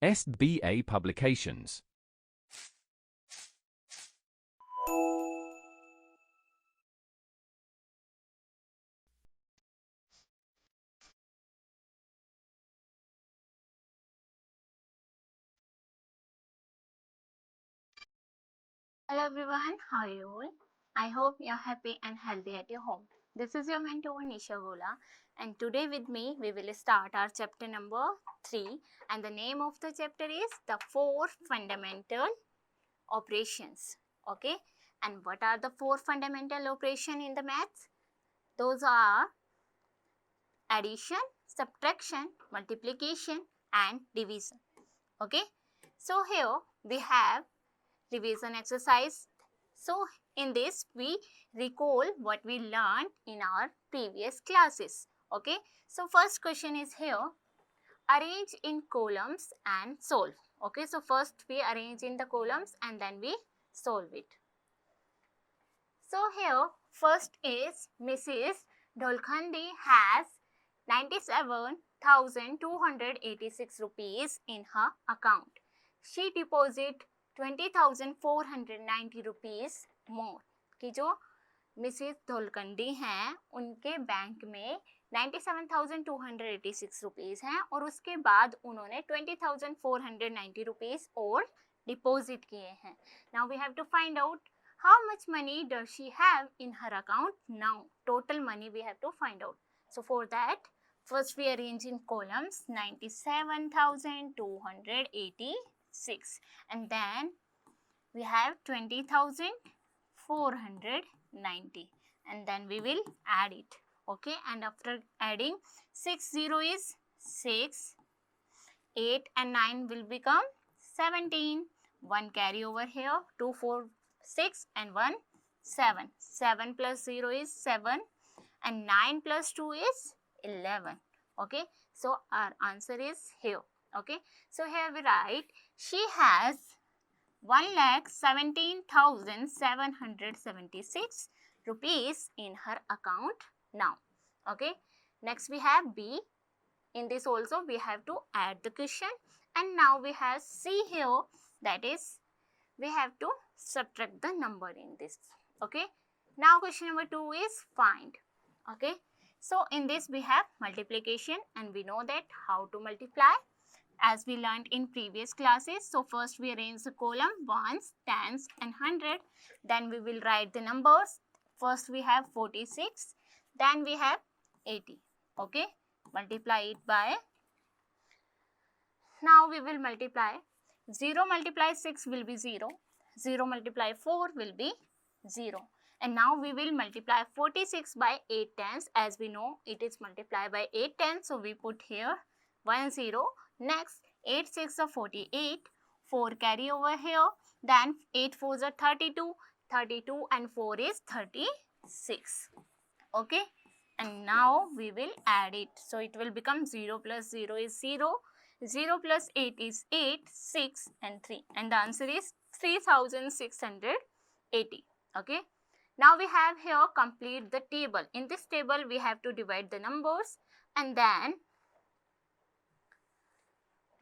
SBA Publications. Hello everyone, how are you all? I hope you're happy and healthy at your home. This is your mentor Nisha Gola, and today with me we will start our chapter number 3, and the name of the chapter is the 4 fundamental operations. Okay, and what are the 4 fundamental operations in the maths? Those are addition, subtraction, multiplication and division. Okay, so here we have revision exercise. So in this we recall what we learned in our previous classes. Okay, so first question is here, arrange in columns and solve. Okay, so first we arrange in the columns and then we solve it. So here first is Mrs. Dolkhandi has 97,286 rupees in her account. She deposit 20,490 rupees more. कि जो Mrs धोलकंडी हैं उनके bank में 97,286 rupees हैं और उसके बाद उन्होंने 20,490 रुपीज़ और डिपॉजिट किए हैं. Now we have to find out how much money does she have in her account now. Total money we have to find out. So for that, first we arrange in columns 97,286 and then we have 20,490 and then we will add it. Okay, and after adding 6 0 is 6, 8 and 9 will become 17. 1 carry over here, 2 4 6 and 1 7. 7 plus 0 is 7 and 9 plus 2 is 11. Okay, so our answer is here. Okay, so here we write she has 1,17,776 rupees in her account now. Okay, next we have B. In this also we have to add the question and now we have C here, that is we have to subtract the number in this. Okay, now question number 2 is find. Okay, so in this we have multiplication and we know that how to multiply as we learned in previous classes. So first we arrange the column ones, tens and 100. Then we will write the numbers. First we have 46, then we have 80. Okay, multiply it by, now we will multiply 0 multiply 6 will be 0, 0 multiply 4 will be 0. And now we will multiply 46 by 8 tens, as we know it is multiplied by 8 tens, so we put here 1 0. Next 8 6 are 48, 4 carry over here, then 8 4s are 32, 32 and 4 is 36. Okay, and now we will add it, so it will become 0 plus 0 is 0, 0 plus 8 is 8, 6 and 3 and the answer is 3,680. Okay, now we have here complete the table. In this table we have to divide the numbers and then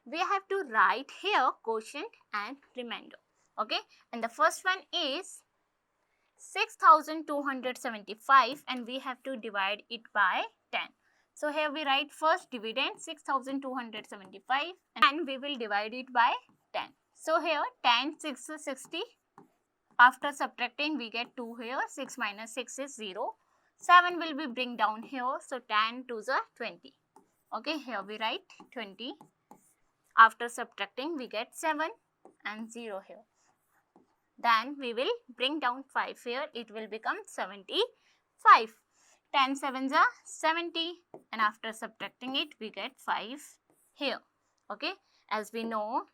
we have to write here quotient and remainder. Okay, and the first one is 6,275 and we have to divide it by 10. So here we write first dividend 6,275 and we will divide it by 10. So here 10 6 is 60. After subtracting we get 2 here, 6 minus 6 is 0. 7 will be bring down here, so 10 2s are 20. Okay, here we write 20. After subtracting we get 7 and 0 here. Then we will bring down 5 here, it will become 75. 10 7s are 70 and after subtracting it we get 5 here. Okay, as we know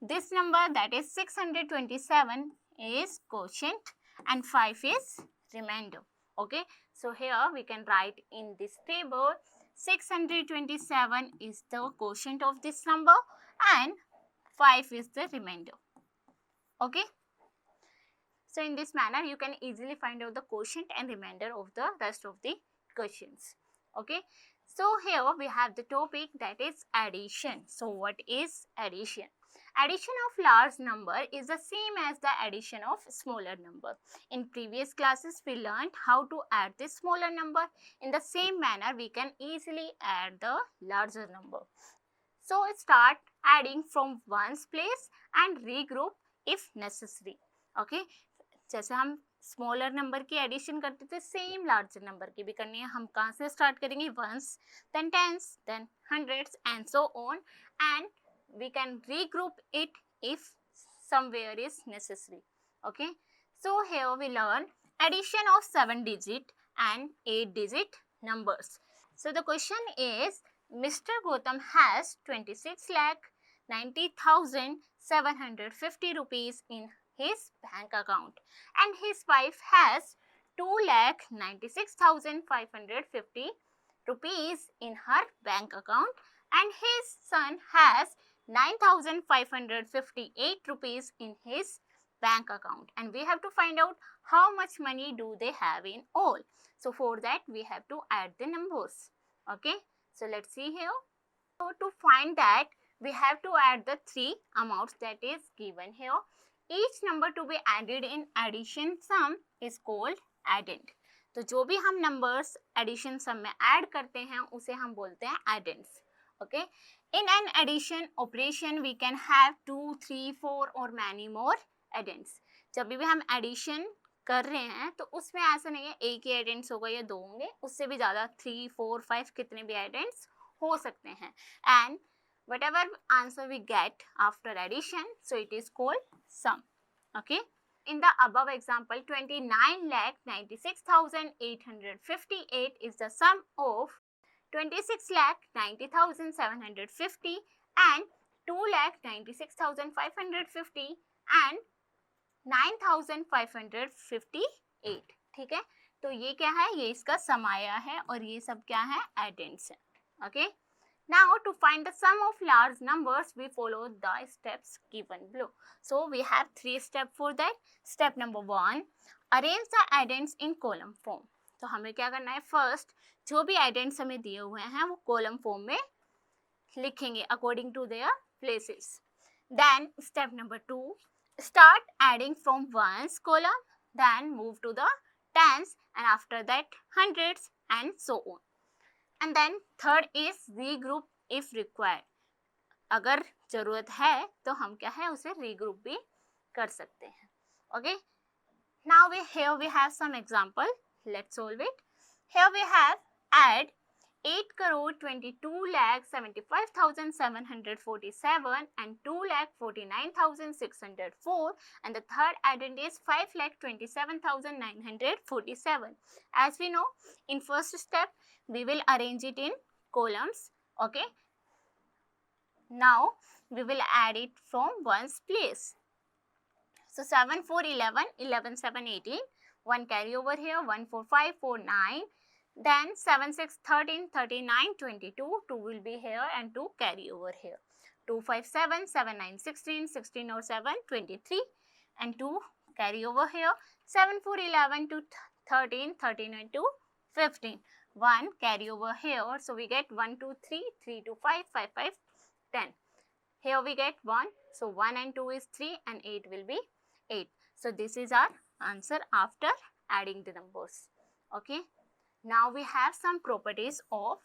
this number, that is 627, is quotient and 5 is remainder. Okay, so here we can write in this table 627 is the quotient of this number and 5 is the remainder. Okay, so in this manner you can easily find out the quotient and remainder of the rest of the questions. Okay, So here we have the topic that is addition. So what is addition? Addition of large number is the same as the addition of smaller number. In previous classes we learned how to add this smaller number. In the same manner we can easily add the larger number. So start adding from ones place and regroup if necessary. Okay, जैसे हम smaller number की addition करते थे same larger number की भी करनी है. हम कहाँ से स्टार्ट करेंगे? Ones, then tens, then hundreds and so on, and we can regroup it if somewhere is necessary. Okay, so here we learn addition of 7 digit and 8 digit numbers. So the question is, Mr. Gautam has 26,90,750 rupees in his bank account and his wife has 2,96,550 rupees in her bank account and his son has 9,558 rupees in his bank account, and we have to find out how much money do they have in all. So for that we have to add the numbers. Okay, so let's see here. So to find that we have to add the three amounts that is given here. Each number to be added in addition sum is called addend. तो जो भी हम numbers addition sum में add करते हैं उसे हम बोलते हैं addends. Okay, in an addition operation we can have 2, 3, 4 or many more addends. जब भी हम addition कर रहे हैं तो उसमें ऐसा नहीं है एक ही addends होगा या दो होंगे, उससे भी ज़्यादा 3, 4, 5 कितने भी addends हो सकते हैं. And whatever answer we get after addition, so it is called sum. Okay, in the above example 29,96,858 is the sum of 26,90,750 and 2,96,550 and 9,558. ठीक है, तो ये क्या है? ये इसका सम आया है और ये सब क्या है? एडेंड्स है. Okay, now to find the sum of large numbers we follow the steps given below. So we have 3 steps for that. Step number 1, arrange the addends in column form. तो हमें क्या करना है? फर्स्ट जो भी addends हमें दिए हुए हैं वो column form में लिखेंगे according to their places. Then step number 2, start adding from ones column, then move to the tens and after that hundreds and so on. And then third is regroup if required. अगर जरूरत है तो हम क्या है उसे regroup भी कर सकते हैं. Okay, now here we have some example. Let's solve it. Here we have add 8,22,75,747 and 2,49,604 and the third addend is 5,27,947. As we know, in first step we will arrange it in columns. Okay, now we will add it from ones place. So 7, 4, 11, 11, 7, 18, 1 carry over here, 1, 4, 5, 4, 9, then 7, 6, 13, 39, 22, 2 will be here and 2 carry over here, 2, 5, 7, 7, 9, 16, 16 or 7, 23 and 2 carry over here, 7, 4, 11 to 13, 13 and 2, 15, 1 carry over here, so we get 1, 2, 3, 3 to 5, 5, 5, 10. Here we get 1, so 1 and 2 is 3 and 8 will be 8. So this is our answer after adding the numbers. Okay, now we have some properties of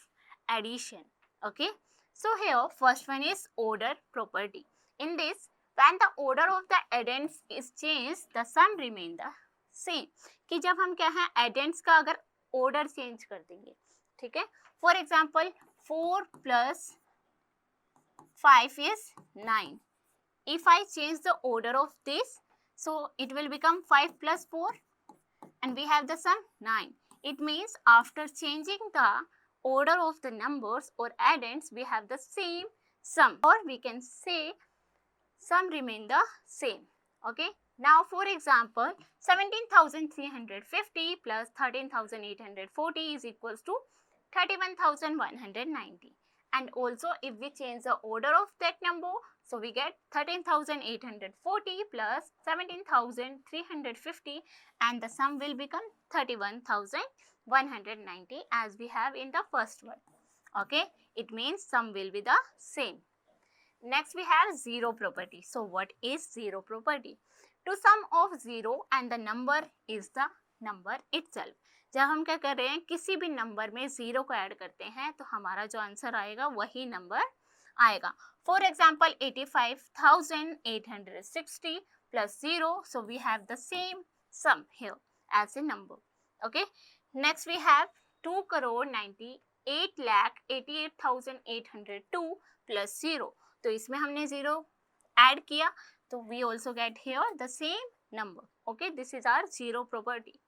addition. Okay, so here first one is order property. In this, when the order of the addends is changed, the sum remain the same. कि जब हम क्या है addends का अगर order change कर देंगे, ठीक है. For example 4 plus 5 is 9. If I change the order of this, so it will become 5 plus 4 and we have the sum 9. It means after changing the order of the numbers or addends, we have the same sum, or we can say sum remain the same. Okay, now for example 17,350 plus 13,840 is equals to 31,190. And also if we change the order of that number, so we get 13,840 plus 17,350 and the sum will become 31,190 as we have in the first one. Okay, it means sum will be the same. Next we have zero property. So what is zero property? To sum of zero and the number is the number itself. जब हम क्या कर रहे हैं, किसी भी number में zero को ऐड करते हैं तो हमारा जो आंसर आएगा वही नंबर आएगा. For example 85,860 plus 0, so we have the same sum here as a number. Okay, next we have 2,98,88,802 plus 0. तो इसमें हमने 0 ऐड किया तो we also get here the same number. Okay, this is our zero property.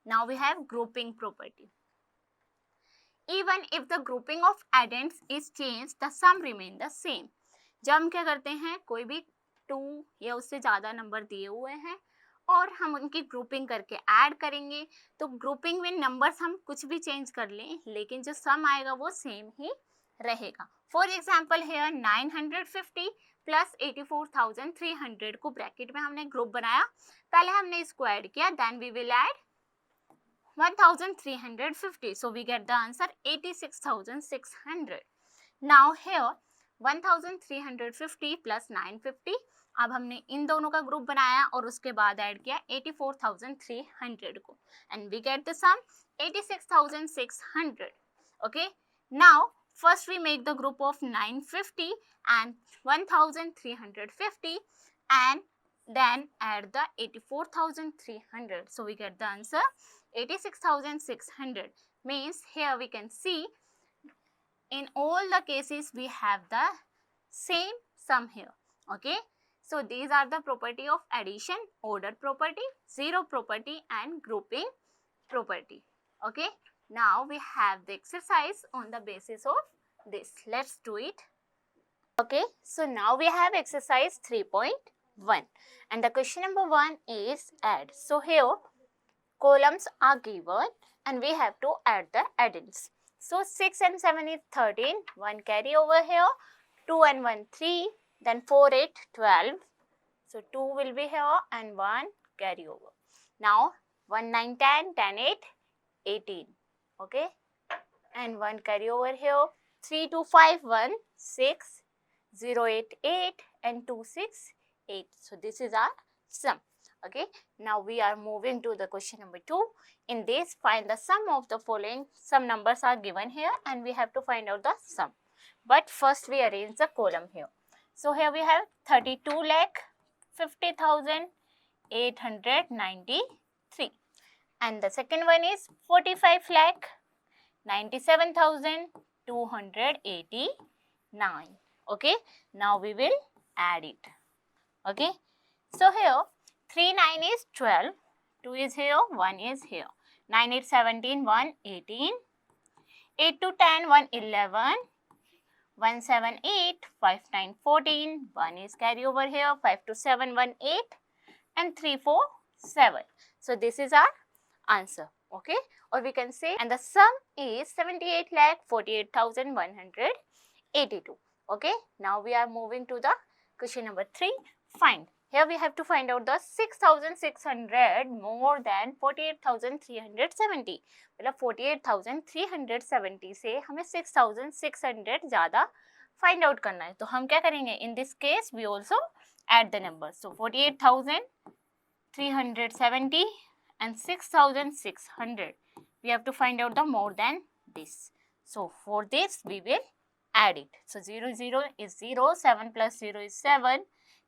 Now we have grouping property. Even if the grouping of addends is changed, the sum remain the same. जब हम क्या करते हैं, कोई भी 2 या उससे ज़्यादा नंबर दिए हुए हैं और हम उनकी ग्रुपिंग करके ऐड करेंगे तो ग्रुपिंग में नंबर्स हम कुछ भी चेंज कर लें लेकिन जो सम आएगा वो सेम ही रहेगा. फॉर एग्जाम्पल हेयर 950 प्लस 84,300 को ब्रैकेट में हमने ग्रुप बनाया, पहले हमने इसको ऐड किया, then we will add 1,350, so we get the answer 86,600. Now here 1,350 plus 950, अब हमने इन दोनों का ग्रुप बनाया और उसके बाद ऐड किया 84,300 को and we get the sum 86,600. Okay, now first we make the group of 950 and 1,350 and then add the 84,300, so we get the answer 86,600. Means here we can see in all the cases we have the same sum here. Okay, so these are the property of addition, order property, zero property and grouping property. Okay, now we have the exercise on the basis of this. Let's do it. Okay, so now we have exercise 3.1 and the question number 1 is add. So here columns are given and we have to add the addends. So 6 and 7 is 13, 1 carry over here, 2 and 1 3, then 4 8 12. So 2 will be here and 1 carry over. Now 1 9 10, 10 8 18. Okay, and 1 carry over here, 3 2 5 1 6, 0 8 8 and 2 6 8. So this is our sum. Okay, now we are moving to the question number 2. In this, find the sum of the following. Some numbers are given here and we have to find out the sum. But first we arrange the column here. So here we have 32,50,893 and the second one is 45,97,289. Okay, now we will add it. Okay, so here 3 9 is 12, 2 is here, 1 is here, 9 8 17, 1 18, 8 to 10, 1 11, 1 7 8, 5 9 14, 1 is carry over here, 5 to 7, 1 8 and 3 4 7. So this is our answer. Okay, or we can say and the sum is 78,48,182. Okay, now we are moving to the question number 3. Find. Here we have to find out the 6,600 more than 48,370. मतलब 48,370 से हमें 6,600 ज़्यादा find out करना है. तो हम क्या करेंगे? In this case we also add the numbers. So 48,370 and 6,600. We have to find out the more than this. So for this we will add it. So 0 0 is 0, 7 plus 0 is 7.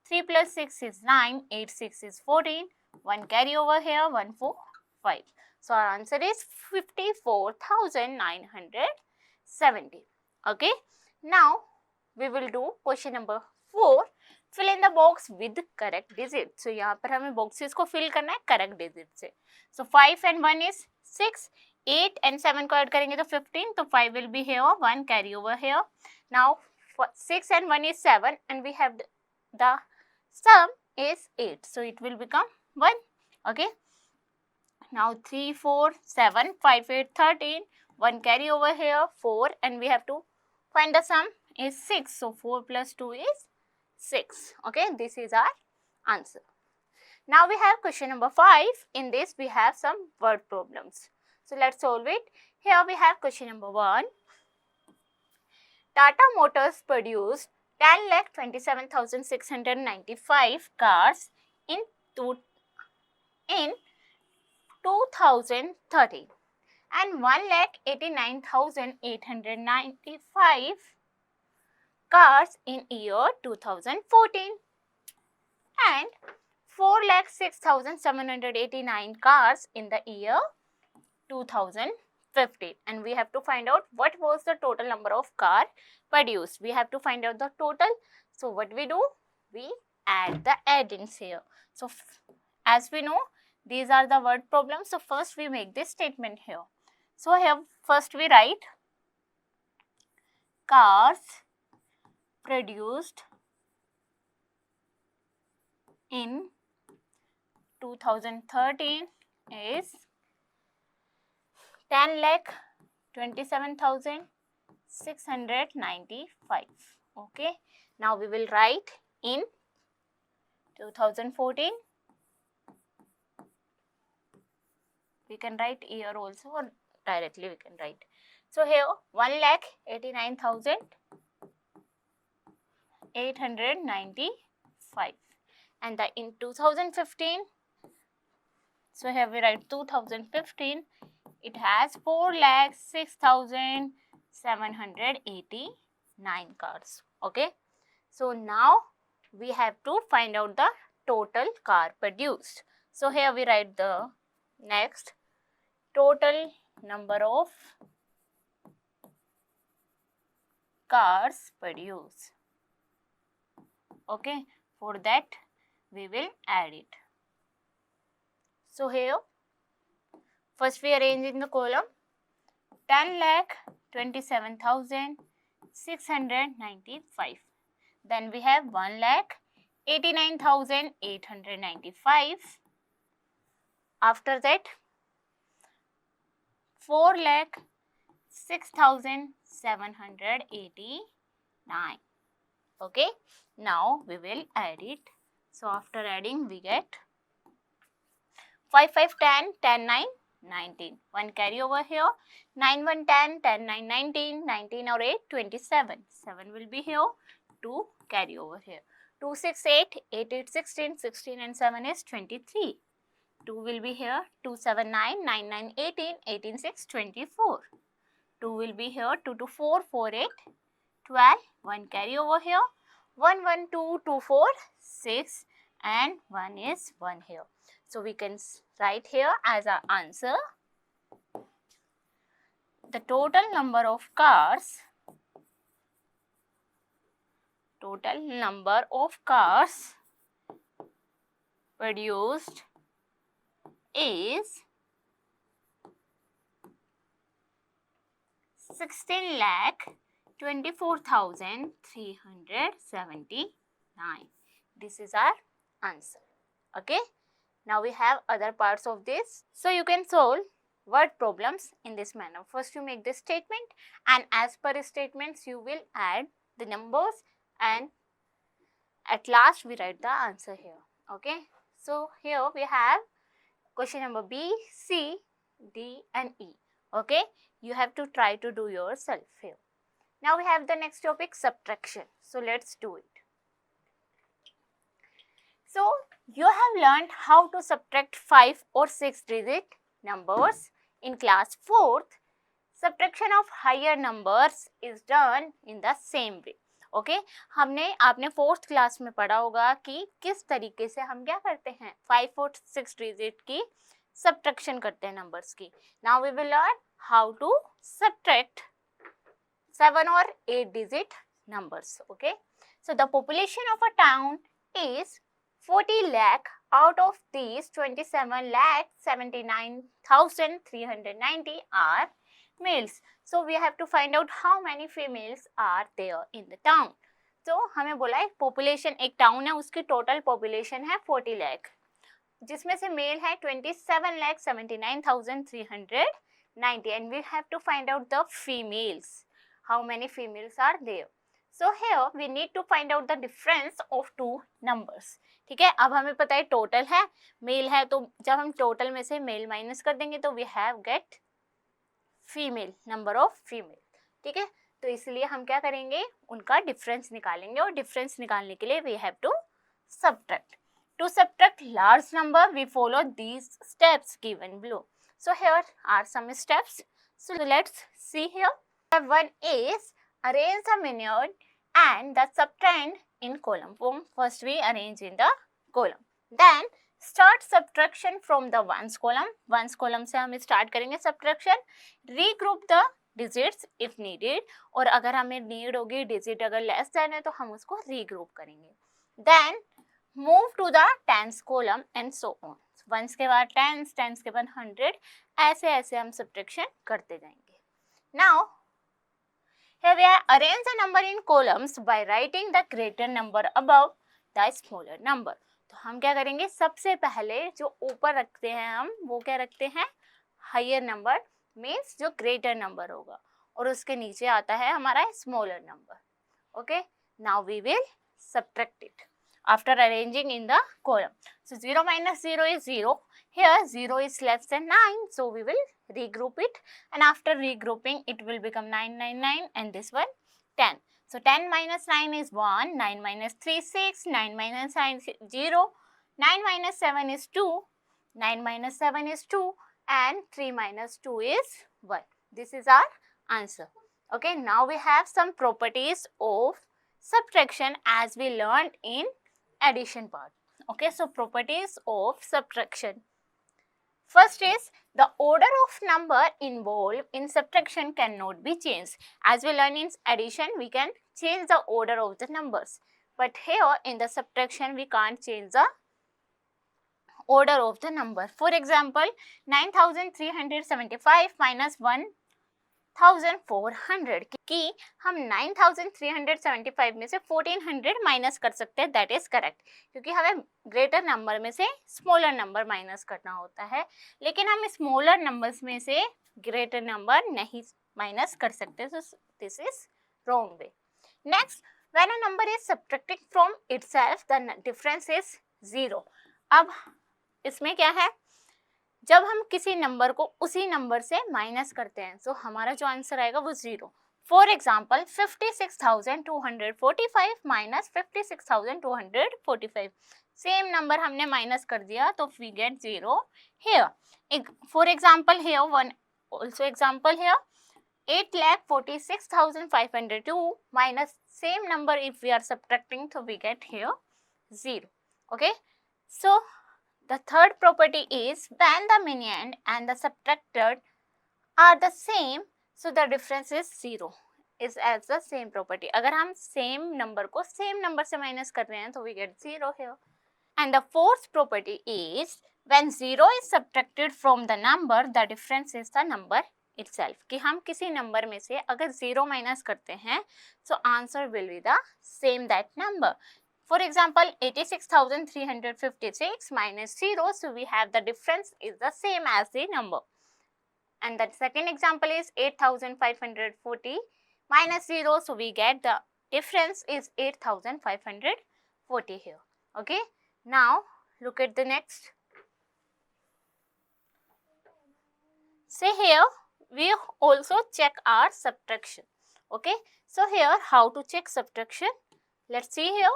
3 plus 6 is 9, 8 6 is 14, 1 carry over here, 1 4 5. So our answer is 54,970. Okay, now we will do question number 4. Fill in the box with correct digit. So यहाँ पर हमें boxes को fill करना है correct digit से. So 5 and 1 is 6, 8 and 7 को add करेंगे तो 15. तो 5 will be here, 1 carry over here. Now 6 and 1 is 7 and we have the sum is 8, so it will become 1. Okay, now 3 4 7 5 8 13, 1 carry over here 4 and we have to find the sum is 6, so 4 plus 2 is 6. Okay, this is our answer. Now we have question number 5. In this we have some word problems, so let's solve it. Here we have question number 1. Tata Motors produced 10,27,695 cars in 2013 and 1,89,895 cars in year 2014 and 4,06,789 cars in the year 2015, and we have to find out what was the total number of car produced. We have to find out the total. So what we do, we add the addends here. So as we know, these are the word problems. So first we make this statement here. So here first we write cars produced in 2013 is 10,27,695. Okay, now we will write in 2014. We can write year also, or directly we can write. So here 1,89,895 and the in 2015. So here we write 2015. It has 4,06,789 cars. Okay. So now we have to find out the total car produced. So here we write the next total number of cars produced. Okay. For that we will add it. So here first we arrange in the column 10,27,695. Then we have 1,89,895. After that 4,06,789. Okay. Now we will add it. So after adding we get 5, 5, 10, 10, 9, 19. 1 carry over here. 9, 1, 10, 10, 9, 19. 19 or 8, 27. 7 will be here. 2 carry over here. 2, 6, 8. 8, 8, 16. 16 and 7 is 23. 2 will be here. 2, 7, 9. 9, 9, 18. 18, 6, 24. 2 will be here. 2, 2, 4. 4, 8, 12. 1 carry over here. 1, 1, 2, 2, 4, 6 and 1 is 1 here. So we can write here as our answer the total number of cars produced is 16,24,379. This is our answer. Okay. Now we have other parts of this. So you can solve word problems in this manner. First you make this statement, and as per statements you will add the numbers, and at last we write the answer here. Okay. So here we have question number B, C, D and E. Okay. You have to try to do yourself here. Now we have the next topic, subtraction. So let's do it. So you have learned how to subtract 5 or 6 digit numbers in class 4th. Subtraction of higher numbers is done in the same way. Okay, आपने 4th class में पढ़ा होगा कि किस तरीके से हम क्या करते हैं 5 और 6 डिजिट की subtraction करते हैं numbers की. Now we will learn how to subtract 7 or 8 digit numbers. Okay, so the population of a town is 40 lakh. Out of these 27,79,390 are males. So we have to find out how many females are there in the town. So हमें बोला है population, एक town है उसकी total population है 40 lakh, जिसमें से male है 27,79,390 and we have to find out the females. How many females are there? So here we need to find out the difference of two numbers. ठीक है, अब हमें पता है टोटल है, मेल है, तो जब हम टोटल में से मेल माइनस कर देंगे तो we have get female, number of female. ठीक है, तो इसलिए हम क्या करेंगे, उनका डिफरेंस निकालेंगे और डिफरेंस निकालने के लिए we have to subtract. To subtract large number, we follow these steps given below. So here are some steps. So let's see here. Step 1 is arrange the minute and the subtrahend in column form. First we arrange in the column. Then start subtraction from the ones column. Ones column से हम start करेंगे subtraction. Regroup the digits if needed. और अगर हमें need होगी digit अगर less than है तो हम उसको regroup करेंगे. Then move to the tens column and so on. Ones के बाद tens, tens के बाद 100, ऐसे ऐसे हम subtraction करते जाएंगे. Now here we are arrange the number in columns by writing the greater number above the smaller number. तो हम क्या करेंगे, सबसे पहले जो ऊपर रखते हैं हम वो क्या रखते हैं, हायर नंबर मीन्स जो ग्रेटर नंबर होगा, और उसके नीचे आता है हमारा smaller number. Okay, now we will subtract it after arranging in the column. So 0 minus 0 is 0. Here 0 is less than 9, so we will regroup it, and after regrouping it will become 999 and this one 10. So 10 minus 9 is 1, 9 minus 3 is 6, 9 minus 9 is 0, 9 minus 7 is 2, 9 minus 7 is 2, and 3 minus 2 is 1. This is our answer. Okay, now we have some properties of subtraction as we learned in addition part. Okay, so properties of subtraction. First is the order of number involved in subtraction cannot be changed. As we learn in addition, we can change the order of the numbers, but here in the subtraction we can't change the order of the number. For example, 9375 minus 1400 कि हम 9375 में से 1400 minus कर सकते हैं, that is correct, क्योंकि हमें greater number में से स्मॉलर नंबर माइनस करना होता है, लेकिन हम स्मॉलर नंबर्स में से ग्रेटर नंबर नहीं माइनस कर सकते, so this is wrong way. Next, when a number is subtracted from itself the difference is 0. अब इसमें क्या है, जब हम किसी नंबर को उसी नंबर से माइनस करते हैं तो हमारा जो आंसर आएगा वो 0. For example 56,245 minus 56,245, same number हमने माइनस कर दिया तो we get 0 here. For example here, one also example here, 8,46,502 minus same number if we are subtracting, so we get here 0. Okay, so the third property is when the median and the subtracted are the same, so the difference is 0. is as the same property. अगर हम same number को same number से minus कर रहे हैं तो we get 0 here. And the fourth property is when 0 is subtracted from the number, the difference is the number itself. कि हम किसी number में से अगर 0 minus करते हैं so answer will be the same that number. For example, 86,356 minus 0, so we have the difference is the same as the number. And the second example is 8,540 minus 0, so we get the difference is 8,540 here. Okay, now look at the next. Say here, we also check our subtraction. Okay, so here how to check subtraction? Let's see here.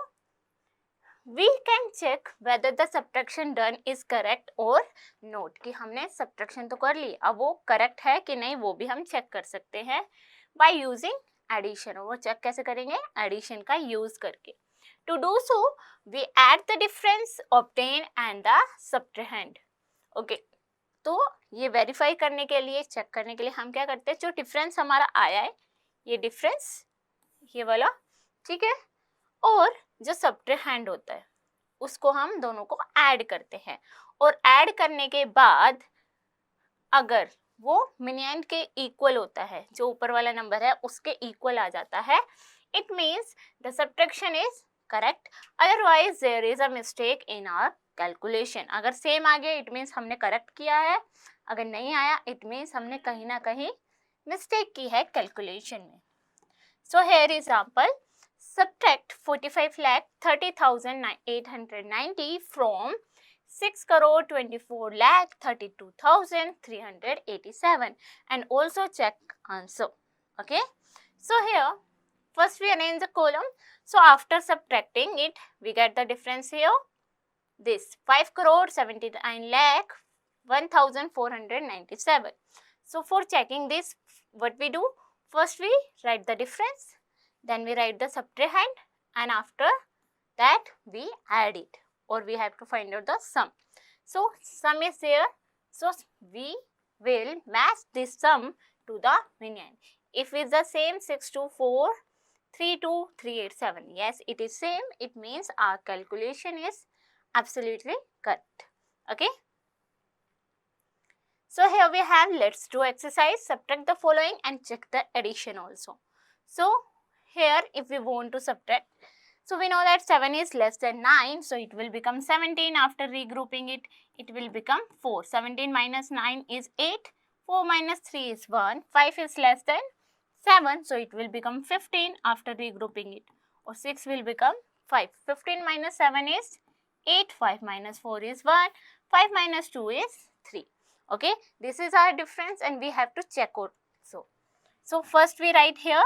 We can check whether the subtraction done is correct or not. कि हमने subtraction तो कर ली, अब वो correct है कि नहीं वो भी हम check कर सकते हैं by using addition. वो check कैसे करेंगे? Addition का use करके. To do so, we add the difference obtained and the subtrahend. Okay, तो ये verify करने के लिए, check करने के लिए हम क्या करते हैं, जो difference हमारा आया है, ये difference ये वाला, ठीक है, और जो subtrahend होता है उसको हम दोनों को ऐड करते हैं, और ऐड करने के बाद अगर वो मीडियन के इक्वल होता है, जो ऊपर वाला नंबर है उसके इक्वल आ जाता है, it means the subtraction is correct, otherwise there is a mistake in our calculation. अगर सेम आ गया इट मीन्स हमने करेक्ट किया है, अगर नहीं आया इट मीन्स हमने कहीं ना कहीं मिस्टेक की है कैलकुलेशन में. So here example, subtract 45,30,890 from 6,24,32,387 and also check answer. Okay, So here, first we arrange the column. So after subtracting it, we get the difference here. This 5 crore 79 lakh 1497. So for checking this, what we do? First we write the difference, then we write the subtrahend, and after that we add it, or we have to find out the sum. So sum is there, so we will match this sum to the median. If it's the same 624 32387, yes, it is same, it means our calculation is absolutely correct. Okay. So here we have, let's do exercise, subtract the following and check the addition also. So here if we want to subtract, so we know that 7 is less than 9, so it will become 17. After regrouping it, it will become 4. 17 minus 9 is 8, 4 minus 3 is 1, 5 is less than 7, so it will become 15 after regrouping it, or 6 will become 5. 15 minus 7 is 8, 5 minus 4 is 1, 5 minus 2 is 3. Okay, this is our difference and we have to check out. So first we write here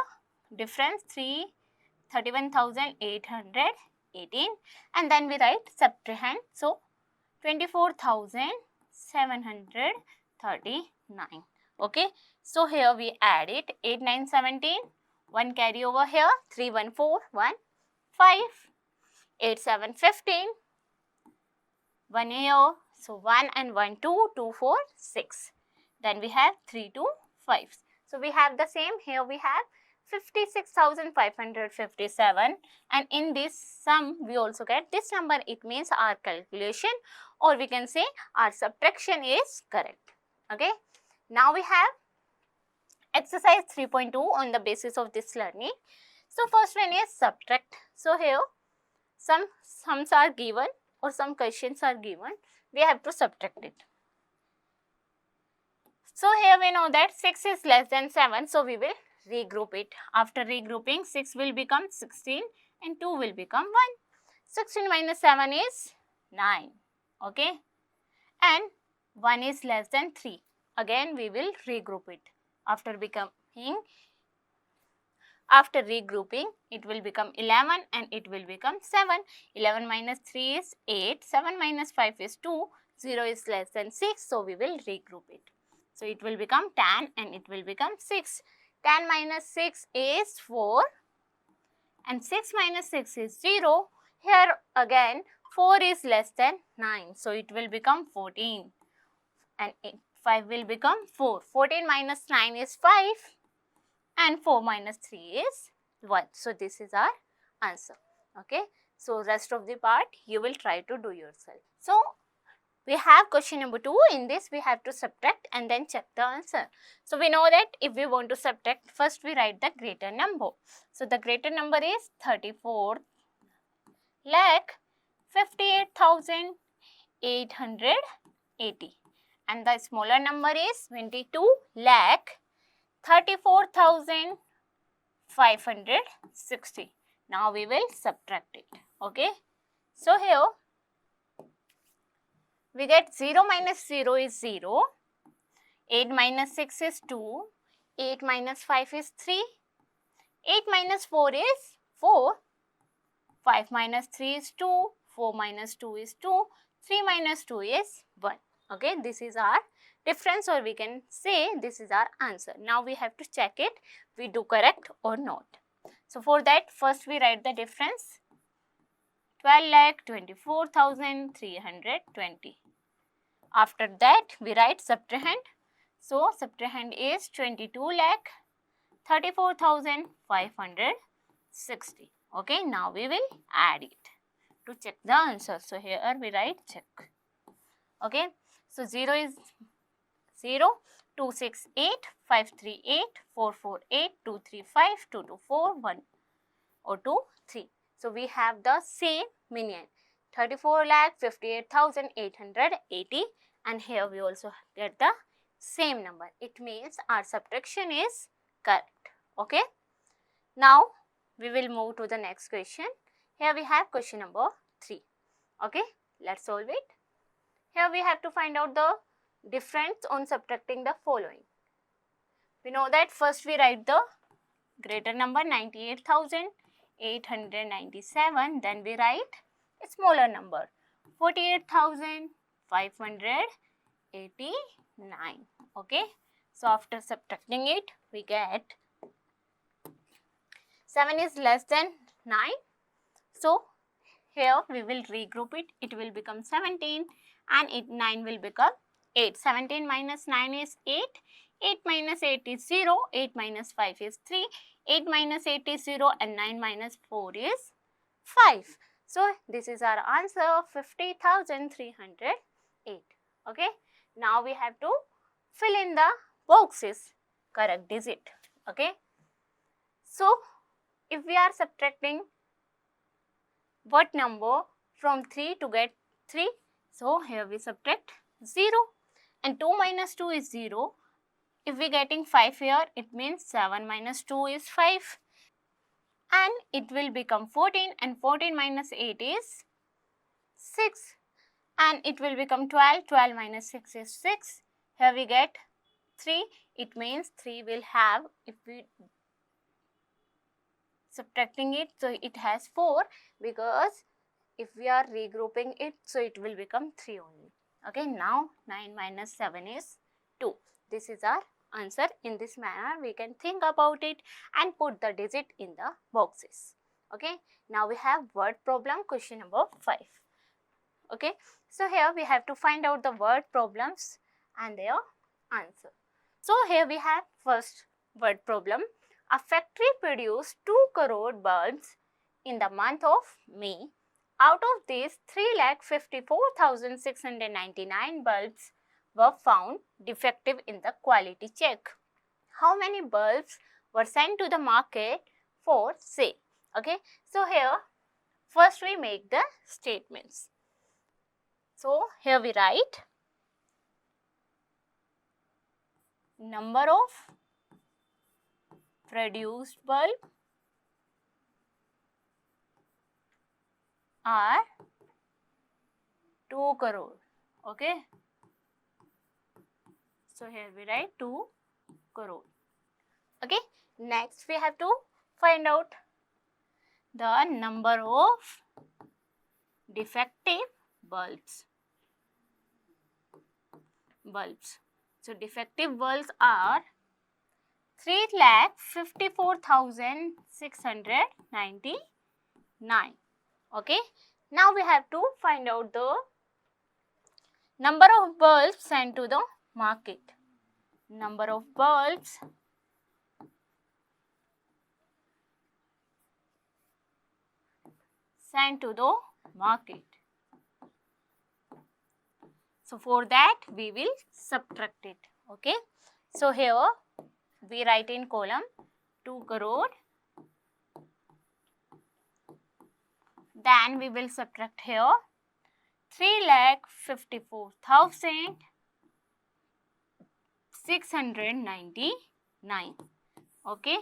difference 31,818, and then we write subtrahend, so 24,739. Okay, so here we add it, 8 9 17, 1 carry over here, 3 1 4 1 5, 8 7 15, 1 here, so 1 and 1 2, 2 4 6, then we have 3 2 5. So we have the same, here we have 56,557, and in this sum we also get this number. It means our calculation, or we can say our subtraction is correct. Okay, now we have exercise 3.2 on the basis of this learning. So first one is subtract. So here some sums are given or some questions are given, we have to subtract it. So here we know that 6 is less than 7, so we will regroup it. After regrouping, 6 will become 16 and 2 will become 1. 16 minus 7 is 9. Okay, and 1 is less than 3. Again we will regroup it. After regrouping, it will become 11 and it will become 7. 11 minus 3 is 8. 7 minus 5 is 2. 0 is less than 6, so we will regroup it. So it will become 10 and it will become 6. 10 minus 6 is 4 and 6 minus 6 is 0. Here again 4 is less than 9, so it will become 14 and 5 will become 4. 14 minus 9 is 5 and 4 minus 3 is 1. So this is our answer. Okay, so rest of the part you will try to do yourself. So we have question number 2. In this we have to subtract and then check the answer. So we know that if we want to subtract, first we write the greater number. So the greater number is 34 lakh 58,880 and the smaller number is 22 lakh 34,560. Now we will subtract it. Okay, so here we get 0 minus 0 is 0, 8 minus 6 is 2, 8 minus 5 is 3, 8 minus 4 is 4, 5 minus 3 is 2, 4 minus 2 is 2, 3 minus 2 is 1. Okay, this is our difference, or we can say this is our answer. Now we have to check it, we do correct or not. So for that, first we write the difference, 12,24,320. After that we write subtrahend. So subtrahend is 22,34,560. Okay, now we will add it to check the answer. So here we write check. Okay, so 0 is 0, 268, 538, 448, 235, 224, 1 or 2, 3. So we have the same median, 34,58,880, and here we also get the same number. It means our subtraction is correct. Okay, now we will move to the next question. Here we have question number 3. Okay, let's solve it. Here we have to find out the difference on subtracting the following. We know that first we write the greater number 98,897, then we write a smaller number 48,589. Okay, so after subtracting it, we get 7 is less than 9. So here we will regroup it. It will become 17 and 9 will become 8. 17 minus 9 is 8. 8 minus 8 is 0. 8 minus 5 is 3. 8 minus 8 is 0 and 9 minus 4 is 5. So this is our answer, 50,308. Okay. Now we have to fill in the boxes, correct digit. Okay. So if we are subtracting what number from 3 to get 3? So here we subtract 0 and 2 minus 2 is 0. If we getting 5 here, it means 7 minus 2 is 5 and it will become 14 and 14 minus 8 is 6 and it will become 12. 12 minus 6 is 6. Here we get 3. It means 3 will have, if we subtracting it, so it has 4, because if we are regrouping it, so it will become 3 only. Okay, now 9 minus 7 is 2. This is our answer. In this manner, we can think about it and put the digit in the boxes. Okay, now we have word problem, question number 5. Okay, so here we have to find out the word problems and their answer. So here we have first word problem. A factory produced 2 crore bulbs in the month of May. Out of these, 3,54,699 bulbs were found defective in the quality check. How many bulbs were sent to the market for sale? Okay, so here first we make the statements. So here we write number of produced bulb are 2 crore. Okay, so here we write 2 crore. Okay, next we have to find out the number of defective bulbs. So defective bulbs are 3,54,699. Okay, now we have to find out the number of bulbs sent to the market. Number of bulbs sent to the market. So for that we will subtract it. Okay, so here we write in column 2 crore. Then we will subtract here 3,54,699. Okay.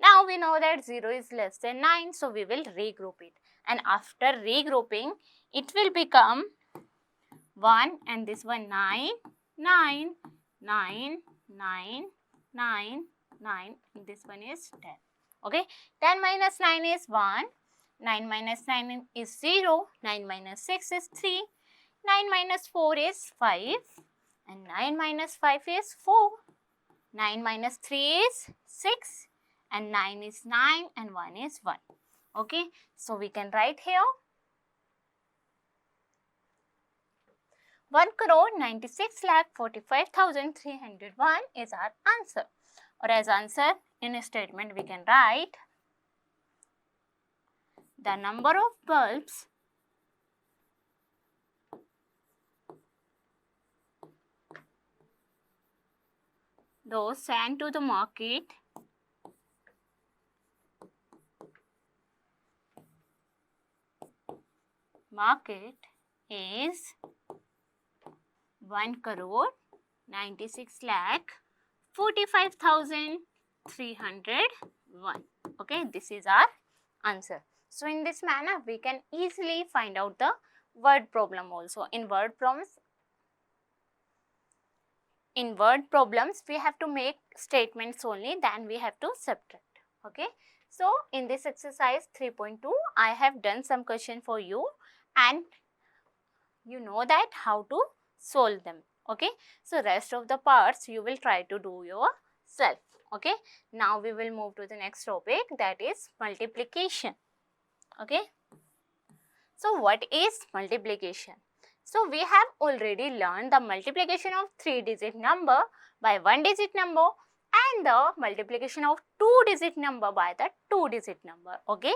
Now we know that 0 is less than 9, so we will regroup it. And after regrouping, it will become 1 and this one 9, 9, 9, 9, 9, 9, and this one is 10. Okay. 10 minus 9 is 1. 9 minus 9 is 0, 9 minus 6 is 3, 9 minus 4 is 5 and 9 minus 5 is 4, 9 minus 3 is 6 and 9 is 9 and 1 is 1. Okay, so we can write here 1,96,45,301 is our answer. Or as answer in a statement we can write the number of bulbs those sent to the market is 1,96,45,301. Okay, this is our answer. So in this manner we can easily find out the word problem also. In word problems we have to make statements only, then we have to subtract. Okay, so in this exercise 3.2 I have done some question for you and you know that how to solve them. Okay, so rest of the parts you will try to do yourself. Okay, now we will move to the next topic, that is multiplication. Okay, so what is multiplication? So we have already learned the multiplication of 3-digit number by 1-digit number and the multiplication of 2-digit number by the 2-digit number. Okay,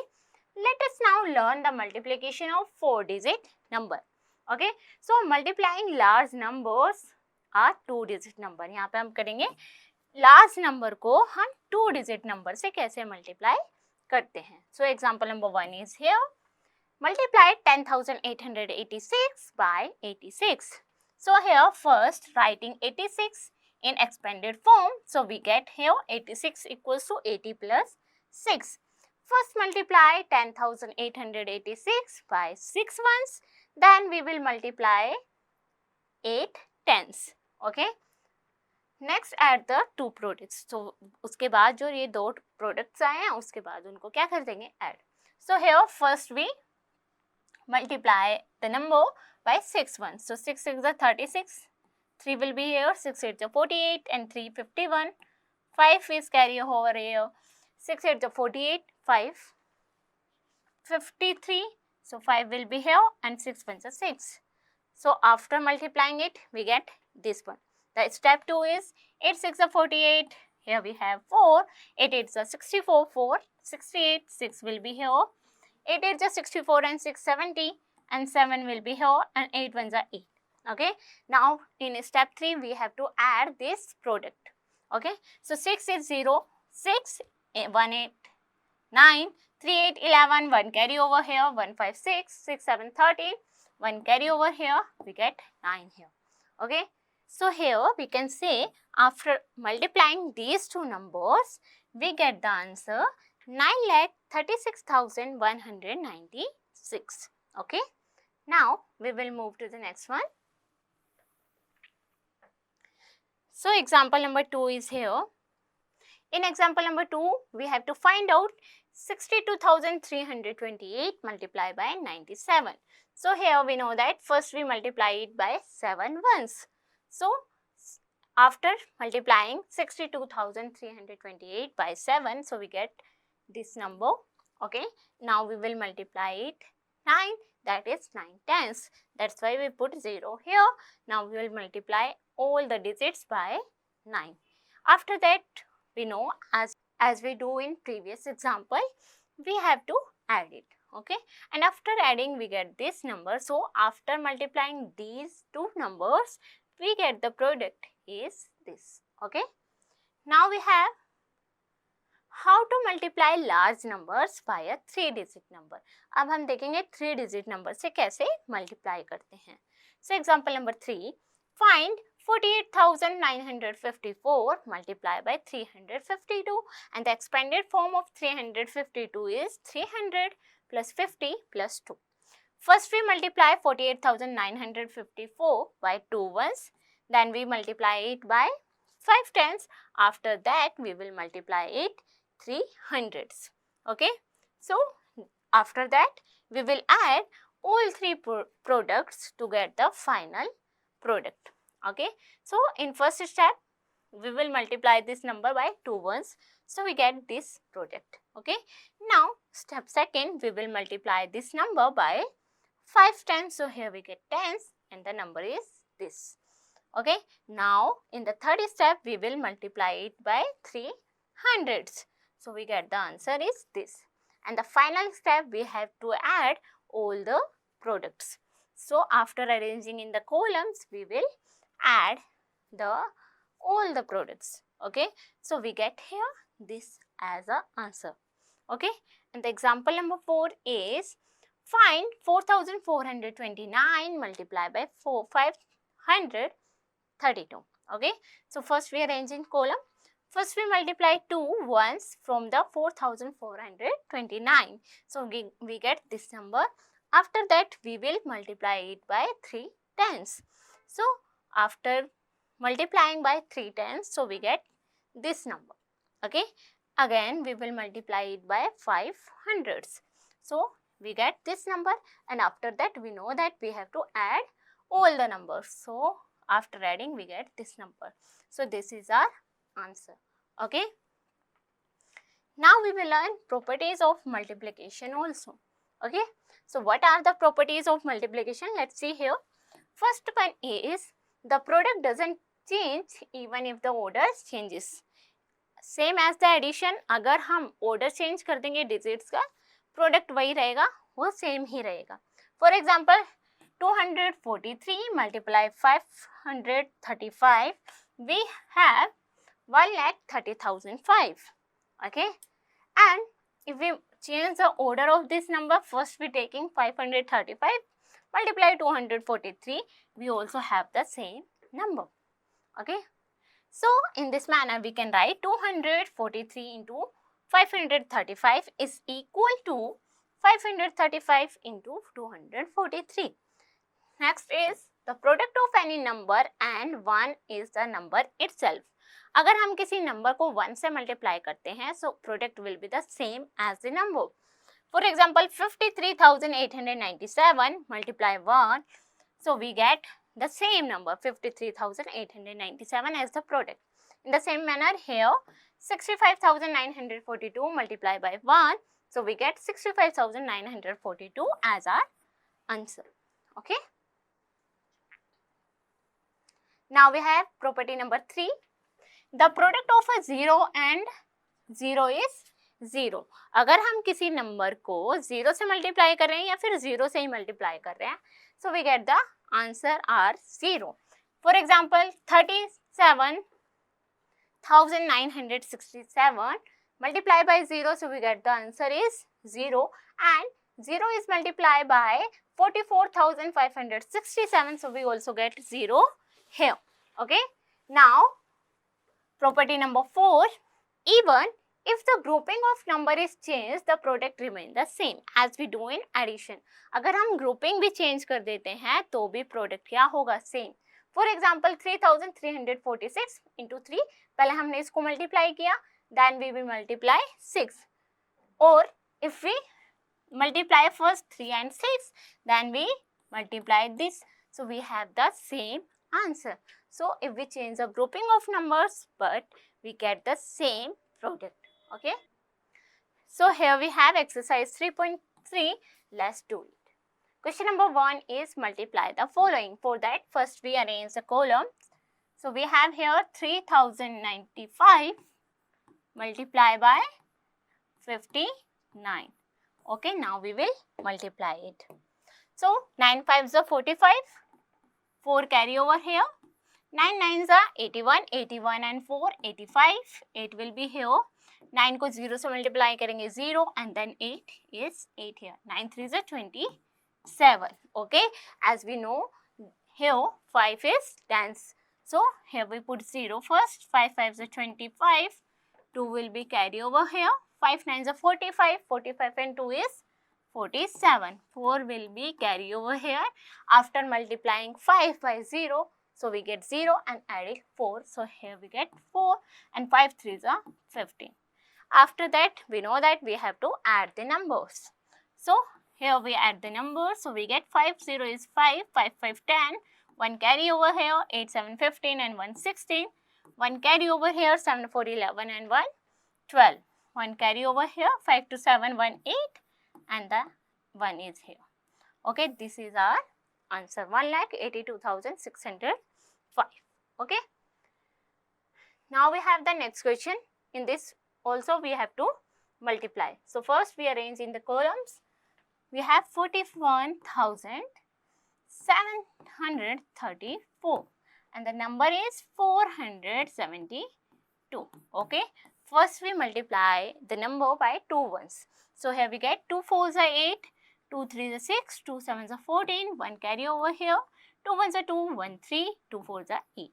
let us now learn the multiplication of 4-digit number. Okay, so multiplying large numbers are 2-digit number. यहाँ पे हम करेंगे large number को हम 2-digit number से कैसे multiply करते हैं. So example number 1 is here. Multiply 10,886 by 86. So here first writing 86 in expanded form. So we get here 86 equals to 80 plus 6. First multiply 10,886 by 6 ones. Then we will multiply 8 tens. Okay. Next add the two products. So उसके बाद जो ये दो products आए हैं उसके बाद उनको क्या कर देंगे add. So here first we multiply the number by 6 ones. So 6 6 is 36, 3 will be here, 6 8 is 48 and 3 51, 5 is carry over here, 6 8 is 48, 5 53, so 5 will be here and 6 1 is 6. So after multiplying it we get this one. The step 2 is 8 6 is 48, here we have 4, 8 8 is 64, 4, 68, 6 will be here. 8 8 is 64 and 6 70 and 7 will be here and 8 ones are 8. Okay. Now in step 3 we have to add this product. Okay. So 6 is 0, 6, 1 8, 9, 3 8 11, 1 carry over here, 1 5 6, 6 7 30, 1 carry over here, we get 9 here. Okay. So here we can say after multiplying these two numbers we get the answer 9,36,196. Okay. Now we will move to the next one. So example number 2 is here. In example number 2 we have to find out 62,328 multiplied by 97. So here we know that first we multiply it by 7 ones. So after multiplying 62,328 by 7, so we get this number. Okay, now we will multiply it 9, that is 9 tens. That's why we put 0 here. Now we will multiply all the digits by 9. After that we know as we do in previous example we have to add it. Okay, and after adding we get this number. So after multiplying these two numbers we get the product is this. Okay, now we have how to multiply large numbers by a 3-digit number. अब हम देखेंगे 3-digit number से कैसे multiply करते हैं. So example number 3, find 48,954 multiplied by 352 and the expanded form of 352 is 300 plus 50 plus 2. First we multiply 48,954 by 2 ones, then we multiply it by 5 tens. After that we will multiply it 3 hundreds. Okay, so after that we will add all three products to get the final product. Okay, so in first step we will multiply this number by 2 ones, so we get this product. Okay, now step second we will multiply this number by 5 tens, so here we get tens and the number is this. Okay, now in the third step we will multiply it by 3 hundreds, so we get the answer is this. And the final step we have to add all the products. So after arranging in the columns we will add all the products. Okay, so we get here this as a answer. Okay, and the example number 4 is find 4,429 multiplied by 532. Okay, so first we arrange in column. First we multiply 2 ones from the 4,429. So we get this number. After that we will multiply it by 3 tens. So after multiplying by 3 tens, so we get this number. Okay, Again we will multiply it by 5 hundreds. So we get this number, and after that we know that we have to add all the numbers. So after adding we get this number. So this is our answer. Okay. Now we will learn properties of multiplication also. Okay. So what are the properties of multiplication? Let's see here. First one is the product doesn't change even if the order changes. Same as the addition, अगर हम order change कर देंगे digits का, product वही रहेगा, वो same ही रहेगा. For example 243 multiply 535, we have 1,30,005. Okay, and if we change the order of this number, first we taking 535 multiply 243, we also have the same number. Okay. So in this manner we can write 243 into 535 is equal to 535 into 243. Next is the product of any number and 1 is the number itself. अगर हम किसी number को 1 से multiply करते हैं, so product will be the same as the number. For example 53,897 multiply 1, so we get the same number 53,897 as the product. In the same manner here 65,942 multiplied by 1, so we get 65,942 as our answer. Okay. Now we have property number 3. The product of a 0 and 0 is 0. अगर हम किसी number को 0 से multiply कर रहे हैं या फिर 0 से ही मल्टीप्लाई कर रहे हैं, so we get the answer are 0. For example 37,967 multiplied by 0, so we get the answer is 0, and 0 is multiplied by 44,567, so we also get 0 here. Okay. Now property number 4, even if the grouping of number is changed, the product remain the same as we do in addition. अगर हम grouping भी change कर देते हैं तो भी product क्या होगा, same. For example 3,346 into 3, पहले हमने इसको multiply किया, then we will multiply 6. Or if we multiply first 3 and 6, then we multiply this, so we have the same answer. So if we change the grouping of numbers, but we get the same product. Okay. So here we have exercise 3.3. Let's do it. Question number 1 is multiply the following. For that, first we arrange the columns. So we have here 3,095 multiply by 59. Okay, now we will multiply it. So 9 5s are 45. 4 carry over here. 9 9s are 81. 81 and 4 85. 8 will be here. 9 को 0 से multiply करेंगे 0 and then 8 is 8 here. 9 3s are 27. Okay, as we know here 5 is tens. So here we put 0 first. 5 5s are 25. 2 will be carry over here. 5 9s are 45. 45 and 2 is 47. 4 will be carry over here. After multiplying 5 by 0, so we get 0 and adding 4. So here we get 4 and 5 3s are 15. After that, we know that we have to add the numbers. So here we add the numbers. So we get 5 0 is 5, 5 5 10, 1 carry over here, 8 7 15 and 1 16, 1 carry over here, 7 4 11 and 1 12, 1 carry over here, 5 2 7 1 8 and the 1 is here. Okay, this is our answer, 1,82,605. Okay. Now we have the next question. In this also we have to multiply. So first we arrange in the columns. We have 41,734 and the number is 472. Okay. First we multiply the number by 2 ones. So here we get 2 4s are 8, 2 3s are 6, 2 7s are 14, 1 carry over here, 2 1s are 2, 1 3, 2 4s are 8.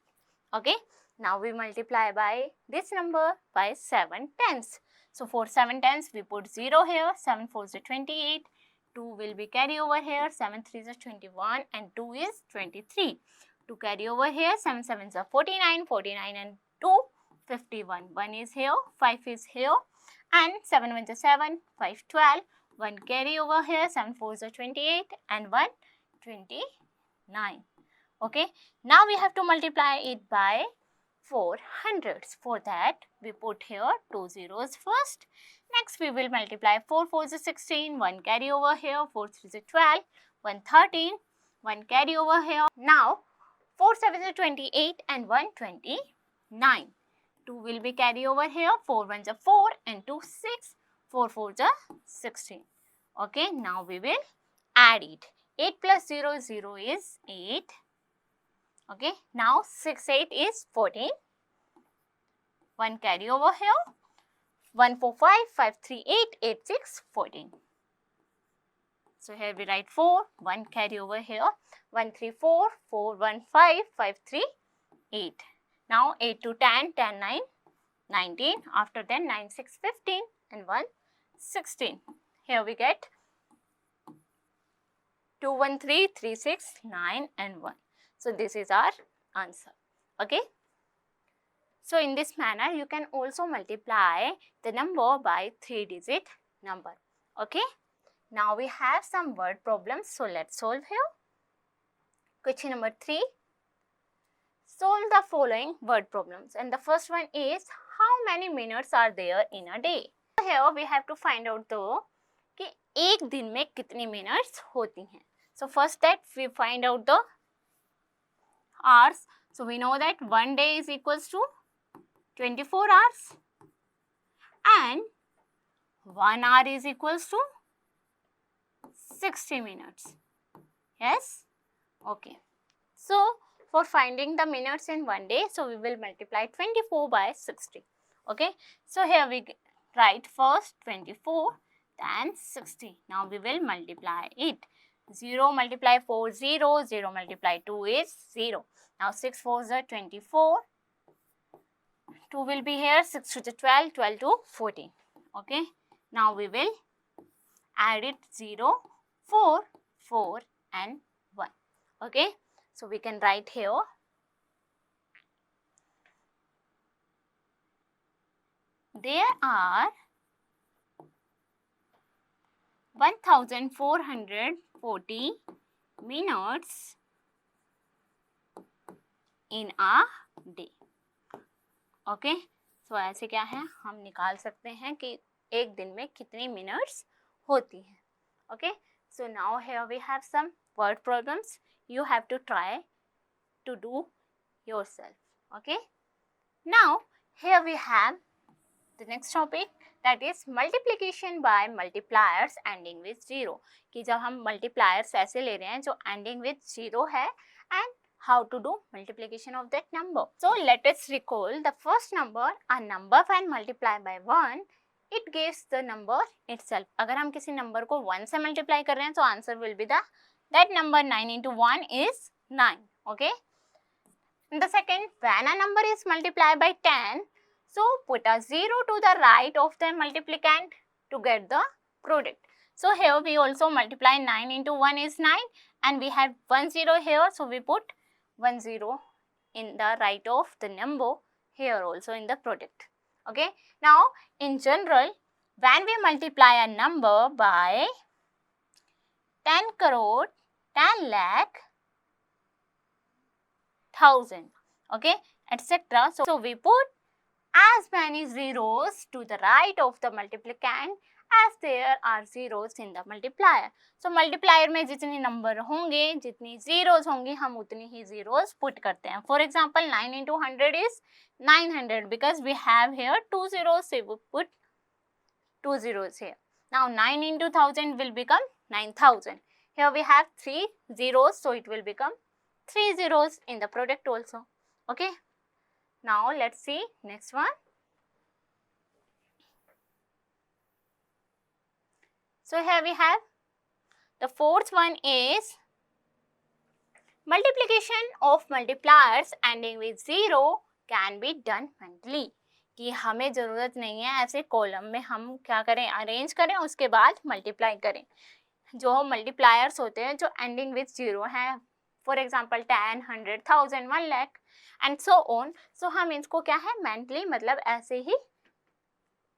Okay. Now we multiply by this number by 7 tens. So for 7 tens we put 0 here, 7 4s are 28, 2 will be carry over here, 7 3s are 21 and 2 is 23. 2 carry over here, 7 7s are 49, 49 and 2 51. 1 is here, 5 is here, and 7 1 is 7, 5 12, 1 carry over here, 7 4 is 28 and 1 29. Okay, now we have to multiply it by 4 hundreds. For that, we put here 2 zeros first. Next, we will multiply 4 4 is 16, 1 carry over here, 4 3 is 12, 1 13, 1 carry over here. Now, 4 7 is 28 and 1 29. 2 will be carry over here, 4 1 is 4 and 2 6, 4 4 is 16. Okay, now we will add it. 8 plus 0 0 is 8. Okay, now 6 8 is 14. 1 carry over here. 1 4 5, 5 3 8, 8 6 14. So here we write 4, 1 carry over here. 1 3 4, 4 1 5, 5 3 8. Now 8 to 10, 10 9, 19. After then 9 6 15 and 1 16. Here we get 2 1 3, 3 6, 9 and 1. So this is our answer. Okay. So in this manner you can also multiply the number by 3-digit number. Okay. Now we have some word problems. So let's solve here. Question number 3. Solve the following word problems. And the first one is, how many minutes are there in a day? So here we have to find out though कि एक दिन में कितनी minutes होती हैं. So first that we find out the hours. So we know that 1 day is equals to 24 hours and 1 hour is equals to 60 minutes. Yes? Okay. So for finding the minutes in 1 day, so we will multiply 24 by 60. Okay. So here we write first 24 then 60. Now we will multiply it. 0 multiply 4 0, 0 multiply 2 is 0. Now 6 4 is 24. 2 will be here, 6 to the 12, 12 to 14. Okay. Now we will add it 0, 4, 4 and 1. Okay. So we can write here there are 1440 minutes in a day. Okay so ऐसे क्या है, हम निकाल सकते हैं कि एक दिन में कितनी मिनट्स होती हैं. Okay so now here we have some word problems. You have to try to do yourself. Okay now here we have the next topic, that is multiplication by multipliers ending with 0. कि जब हम multipliers ऐसे ले रहे हैं जो ending with 0 है and how to do multiplication of that number. So let us recall the first number. A number when multiplied by 1, it gives the number itself. अगर हम किसी नंबर को 1 से मल्टीप्लाई कर रहे हैं तो answer will be that number. 9 into 1 is 9. Okay. And the second, when a number is multiplied by 10, so put a 0 to the right of the multiplicand to get the product. So here we also multiply 9 into 1 is 9 and we have 1 0 here, so we put 1 0 in the right of the number, here also in the product. Okay. Now in general, when we multiply a number by 10 crore, 10 lakh, 1000, okay, etc. So we put as many zeros to the right of the multiplicand as there are zeros in the multiplier. So multiplier में जितने number होंगे, जितनी zeros होंगी, हम उतनी ही zeros put करते हैं. For example, 9 into 100 is 900 because we have here 2 zeros, so we put 2 zeros here. Now 9 into 1000 will become 9000. Here we have 3 zeros, so it will become 3 zeros in the product also. Okay. Now let's see next one. So here we have the fourth one is multiplication of multipliers ending with 0 can be done mentally. कि हमें ज़रूरत नहीं है ऐसे column में हम क्या करें, अरेंज करें, उसके बाद मल्टीप्लाई करें. जो मल्टीप्लायर्स होते हैं जो एंडिंग विथ 0 हैं, for example 10, 100, 1000, 1 lakh and so on. So हम इसको क्या है मेंटली मतलब ऐसे ही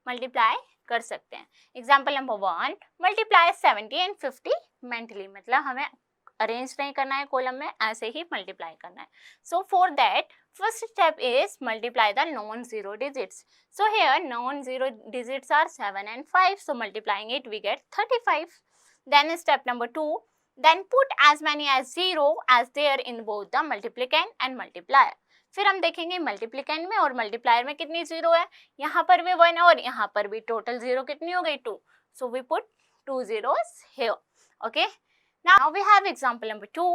मल्टीप्लाई कर सकते हैं. Example number 1, multiply 70 and 50 mentally, मतलब हमें अरेंज नहीं करना है कॉलम में, ऐसे ही मल्टीप्लाई करना है. सो for that first step is multiply the non-zero digits. So here non-zero digits are 7 and 5. So multiplying it we get 35. Then step number 2. Then put as many as 0 as there in both the multiplicand and multiplier. फिर हम देखेंगे मल्टीप्लिकेंड में और multiplier में कितनी zero है. यहाँ पर भी 1 और यहाँ पर भी टोटल जीरो कितनी हो गई 2. So we put 2 zeros here. Okay. Now we have example number 2.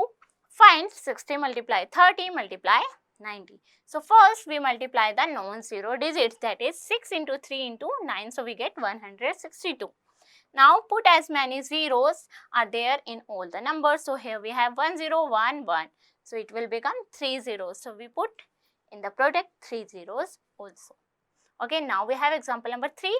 Find 60 multiply 30 multiply 90. So first we multiply the non-zero digits, that is 6 into 3 into 9. So we get 162. Now put as many zeros are there in all the numbers. So here we have 1 0 1 1. So it will become 3 zeros. So we put in the product 3 zeros also. Okay, now we have example number 3.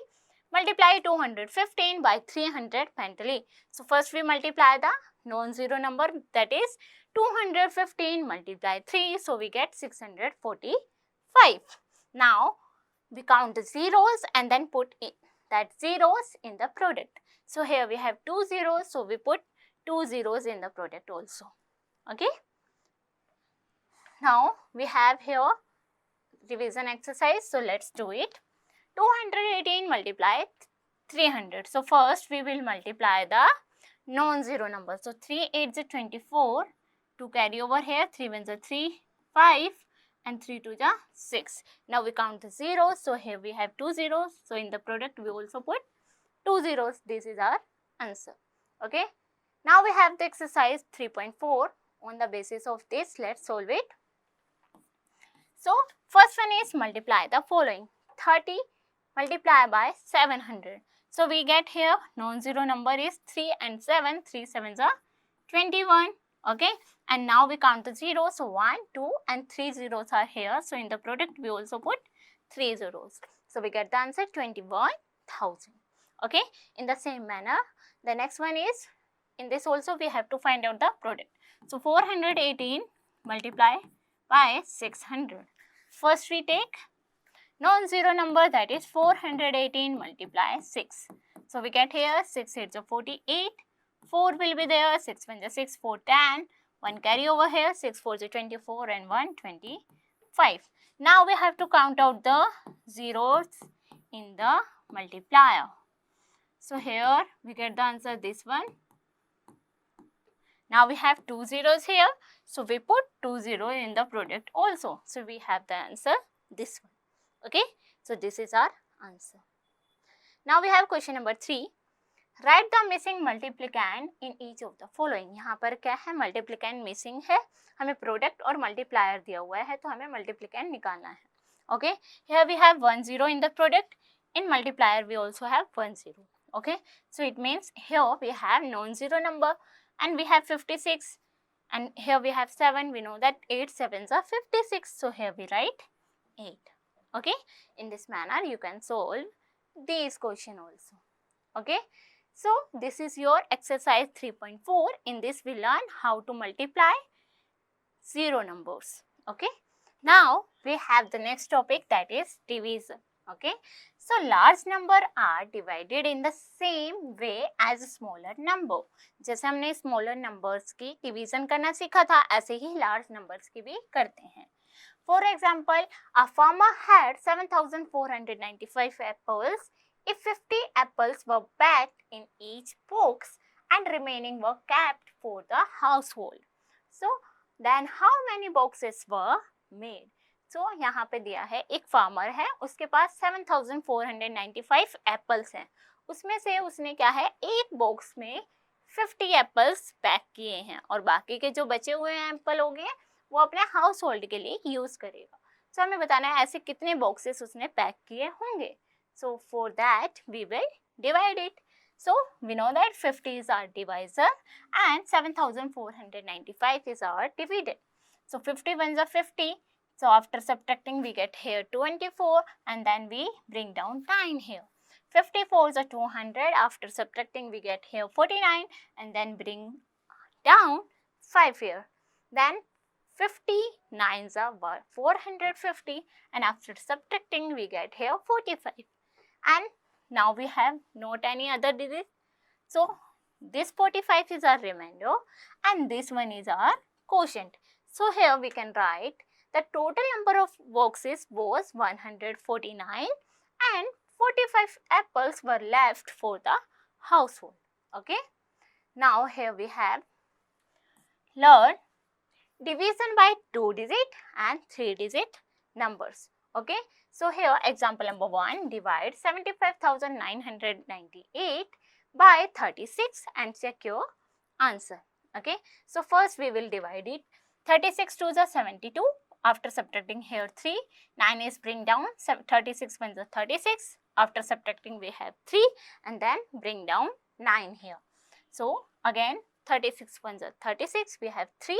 Multiply 215 by 300 mentally. So first we multiply the non-zero number, that is 215 multiply 3, so we get 645. Now we count the zeros and then put in that zeros in the product. So here we have 2 zeros, so we put 2 zeros in the product also. Okay. Now we have here revision exercise, so let's do it. 218 multiply 300. So first we will multiply the non-zero number. So 3 8 is 24. 2 carry over here, 3 1 is 3, 5 and 3 2 is 6. Now we count the zeros. So here we have 2 zeros. So in the product we also put 2 zeros. This is our answer. Okay. Now we have the exercise 3.4. On the basis of this, let's solve it. So first one is multiply the following. 30 multiply by 700. So we get here non-zero number is 3 and 7. 3 7s are 21. Okay, and now we count the zeros. So 1, 2 and 3 zeros are here. So in the product we also put 3 zeros. So we get the answer 21,000. Okay, in the same manner, the next one is, in this also we have to find out the product. So 418 multiply by 600. First we take non-zero number, that is 418 multiply 6. So we get here 6 8 is 48. 4 will be there, 6 1 is 6, 4 10, 1 carry over here, 6 4 is 24 and 1 25. Now we have to count out the zeros in the multiplier. So here we get the answer this one. Now we have 2 zeros here, so we put 2 zeros in the product also. So we have the answer this one. Okay, so this is our answer. Now we have question number 3. Write the missing multiplicand in each of the following. यहाँ पर क्या है, multiplicand missing है, हमें product और multiplier दिया हुआ है, तो हमें multiplicand निकालना है. Okay, here we have 1 0 in the product. In multiplier we also have 1 0. Okay, so it means here we have non-zero number and we have 56, and here we have 7. We know that 8 7s are 56. So here we write 8. Okay, in this manner you can solve these question also. Okay, so this is your exercise 3.4. In this we learn how to multiply zero numbers. Okay, now we have the next topic, that is division. Okay, so large number are divided in the same way as smaller number. जैसे हमने smaller numbers की division करना सीखा था, ऐसे ही large numbers की भी करते हैं. For example, a farmer had 7,495 apples. If 50 apples were packed in each box and remaining were kept for the household, so then how many boxes were made? So यहाँ पे दिया है, एक farmer है, उसके पास 7,495 apples हैं, उसमें से उसने क्या है, एक box में 50 apples पैक किए हैं और बाकी के जो बचे हुए एप्पल हो गए वो अपने हाउस होल्ड के लिए यूज करेगा. सो हमें बताना है ऐसे कितने बॉक्सेस उसने पैक किए होंगे. So for that we will divide it. So we know that 50 is our divisor and 7,495 is our dividend. So 50 ones are 50. So after subtracting we get here 24 and then we bring down 9 here. 54 is a 200. After subtracting we get here 49 and then bring down 5 here. Then 59s are 450 and after subtracting we get here 45 and Now we have not any other digit. So this 45 is our remainder and this one is our quotient. So here we can write the total number of boxes was 149 and 45 apples were left for the household. Okay. Now here we have learn division by 2-digit and 3-digit numbers. Okay. So here example number 1, divide 75,998 by 36 and check your answer. Okay. So first we will divide it. 36 to the 72. After subtracting here 3, 9 is bring down, 36 1 is 36. After subtracting we have 3 and then bring down 9 here. So again 36 1 is 36, we have 3.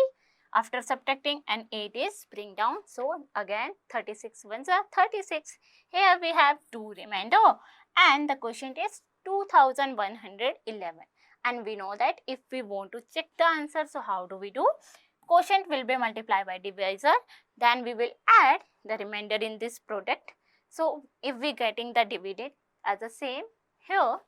After subtracting and 8 is bring down. So again 36 1 is 36. Here we have 2 remainder and the quotient is 2111. And we know that if we want to check the answer, so how do we do? Quotient will be multiplied by divisor, then we will add the remainder in this product. So if we getting the dividend as the same here,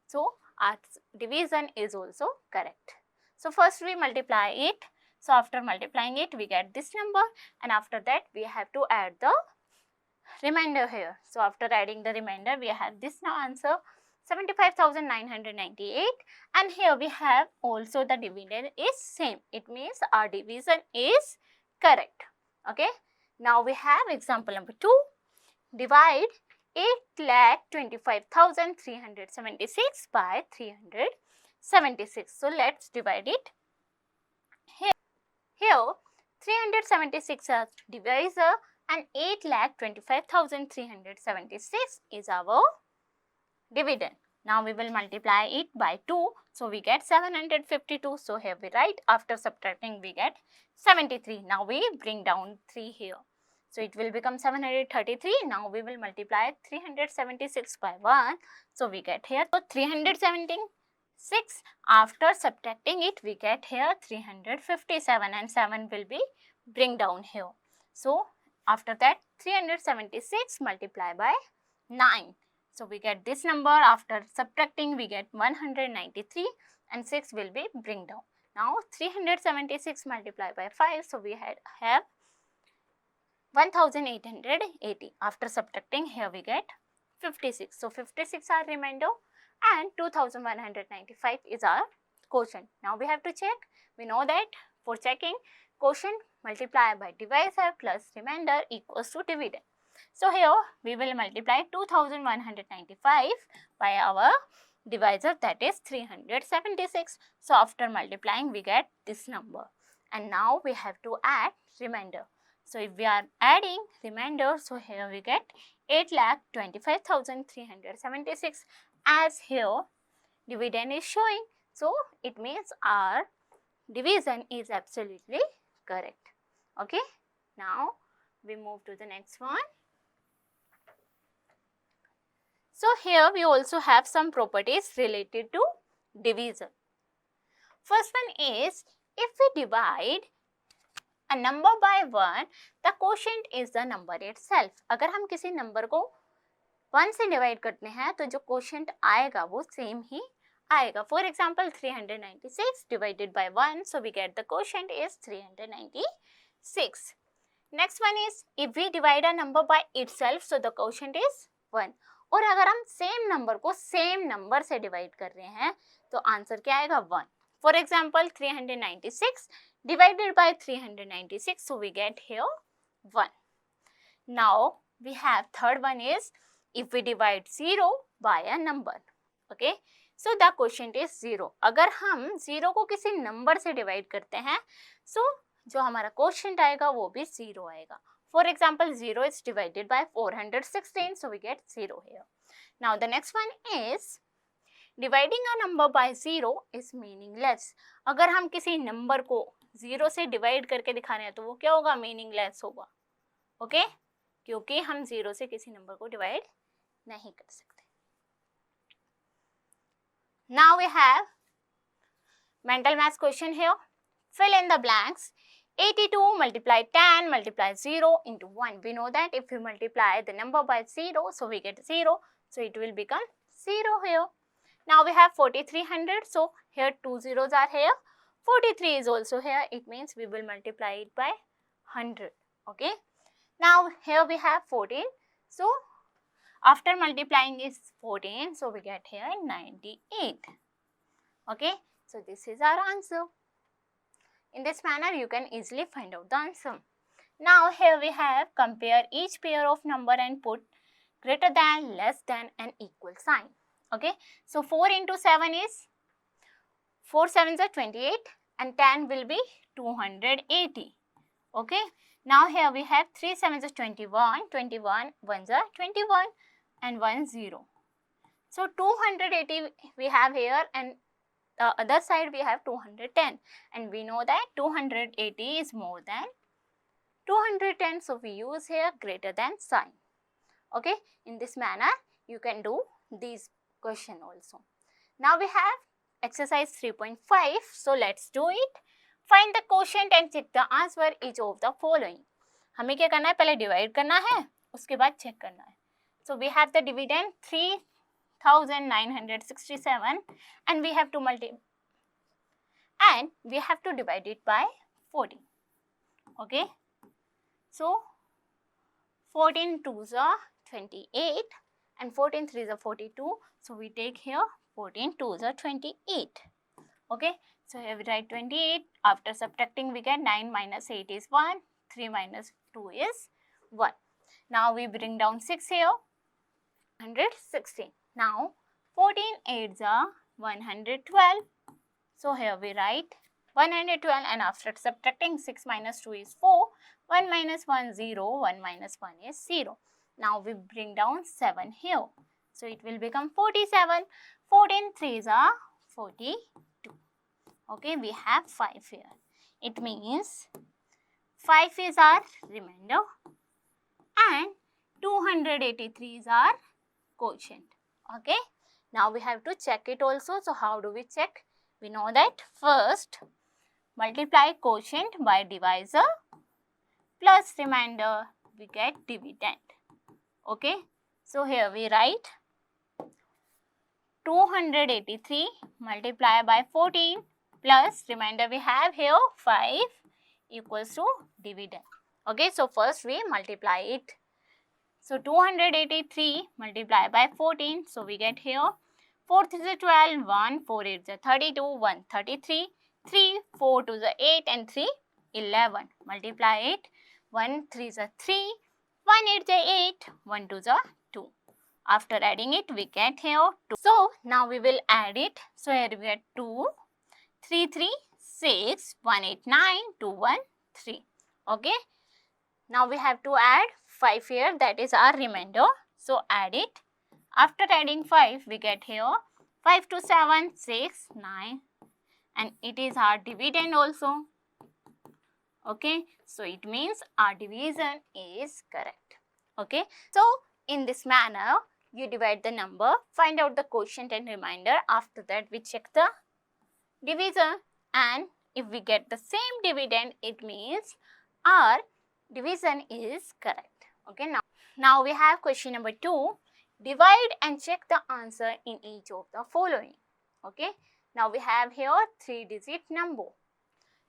so our division is also correct. So first we multiply it. So after multiplying it we get this number and after that we have to add the remainder here. So after adding the remainder we have this now answer 75,998 and here we have also the dividend is same. It means our division is correct. Okay. Now we have example number 2. Divide 8,25,376 by 376. So let's divide it. Here 376 is divisor and 8,25,376 is our dividend. Now we will multiply it by 2. So we get 752. So here we write after subtracting we get 73. Now we bring down 3 here. So it will become 733. Now we will multiply 376 by 1. So we get here. So 376 after subtracting it we get here 357 and 7 will be bring down here. So after that 376 multiply by 9. So we get this number. After subtracting we get 193 and 6 will be bring down. Now 376 multiplied by 5. So we have 1880. After subtracting here we get 56. So 56 are remainder and 2195 is our quotient. Now we have to check. We know that for checking quotient multiplied by divisor plus remainder equals to dividend. So here we will multiply 2195 by our divisor, that is 376. So after multiplying we get this number and now we have to add remainder. So if we are adding remainder, so here we get 8,25,376 as here dividend is showing. So it means our division is absolutely correct. Okay. Now we move to the next one. So here we also have some properties related to division. First one is if we divide a number by 1, the quotient is the number itself. अगर हम किसी number को 1 से divide करते हैं तो जो quotient आएगा वो सेम ही आएगा. For example 396 divided by 1, so we get the quotient is 396. Next one is if we divide a number by itself, so the quotient is 1. और अगर हम सेम नंबर को सेम नंबर से डिवाइड कर रहे हैं तो आंसर क्या आएगा 1. For example 396 divided by 396, so we get here 1. Now we have third one is if we divide 0 by a number. Okay, so the quotient is 0. अगर हम 0 को किसी नंबर से डिवाइड करते हैं so जो हमारा quotient आएगा वो भी 0 आएगा. For example, 0 is divided by 416, so we get 0 here. Now the next one is dividing a number by 0 is meaningless. अगर हम किसी नंबर को 0 से डिवाइड करके दिखा रहे हैं तो वो क्या होगा, मीनिंगलेस होगा. ओके, क्योंकि हम 0 से किसी नंबर को डिवाइड नहीं कर सकते. Now we have mental math question here. Fill in the blanks. 82 multiply 10 multiply 0 into 1. We know that if we multiply the number by 0, so we get 0. So it will become 0 here. Now we have 4300, so here 2 zeros are here. 43 is also here, it means we will multiply it by 100. Okay. Now here we have 14, so after multiplying is 14, so we get here 98. Okay, so this is our answer. In this manner you can easily find out the answer. Now here we have compare each pair of number and put greater than, less than and equal sign. Okay, so 4 into 7 is 4 sevens are 28 and 10 will be 280. Okay, now here we have 3 sevens are 21, 21 ones are 21 and 1 0. So 280 we have here and the other side we have 210, and we know that 280 is more than 210, so we use here greater than sign. Okay, in this manner you can do these question also. Now we have exercise 3.5, so let's do it. Find the quotient and check the answer each of the following. हमें क्या करना है, पहले divide करना है, उसके बाद check करना है. So we have the dividend 3967 and we have to divide it by 14. Okay, so 14 2s are 28 and 14 3s are 42, so we take here 14 2s are 28. Okay, so here we write 28. After subtracting we get 9 minus 8 is 1, 3 minus 2 is 1. Now we bring down 6 here, 116. Now 14 8s are 112. So here we write 112 and after subtracting 6 minus 2 is 4, 1 minus 1 0, 1 minus 1 is 0. Now we bring down 7 here. So it will become 47. 14 3s are 42. Okay, we have 5 here. It means 5 is our remainder and 283 is our quotient. Okay, now we have to check it also. So how do we check? We know that first multiply quotient by divisor plus remainder, we get dividend. Okay, so here we write 283 multiply by 14 plus remainder we have here 5 equals to dividend. Okay, so first we multiply it. So 283 multiply by 14, so we get here 4 3 is 12, 1, 4 8 is 32, 1 33, 3, 4 2 is 8 and 3 11. Multiply it, 1 3 is 3, 1 8 is 8, 1 2 is 2. After adding it we get here 2. So now we will add it. So here we get 2, 3 3, 6, 1 8 9, 2 1 3. Okay, now we have to add 5 here, that is our remainder. So add it. After adding 5 we get here 5 to 7 6 9 and it is our dividend also. Okay, so it means our division is correct. Okay, so in this manner you divide the number, find out the quotient and remainder. After that we check the divisor, and if we get the same dividend, it means our division is correct. Okay, now we have question number 2. Divide and check the answer in each of the following. Okay, now we have here 3-digit number.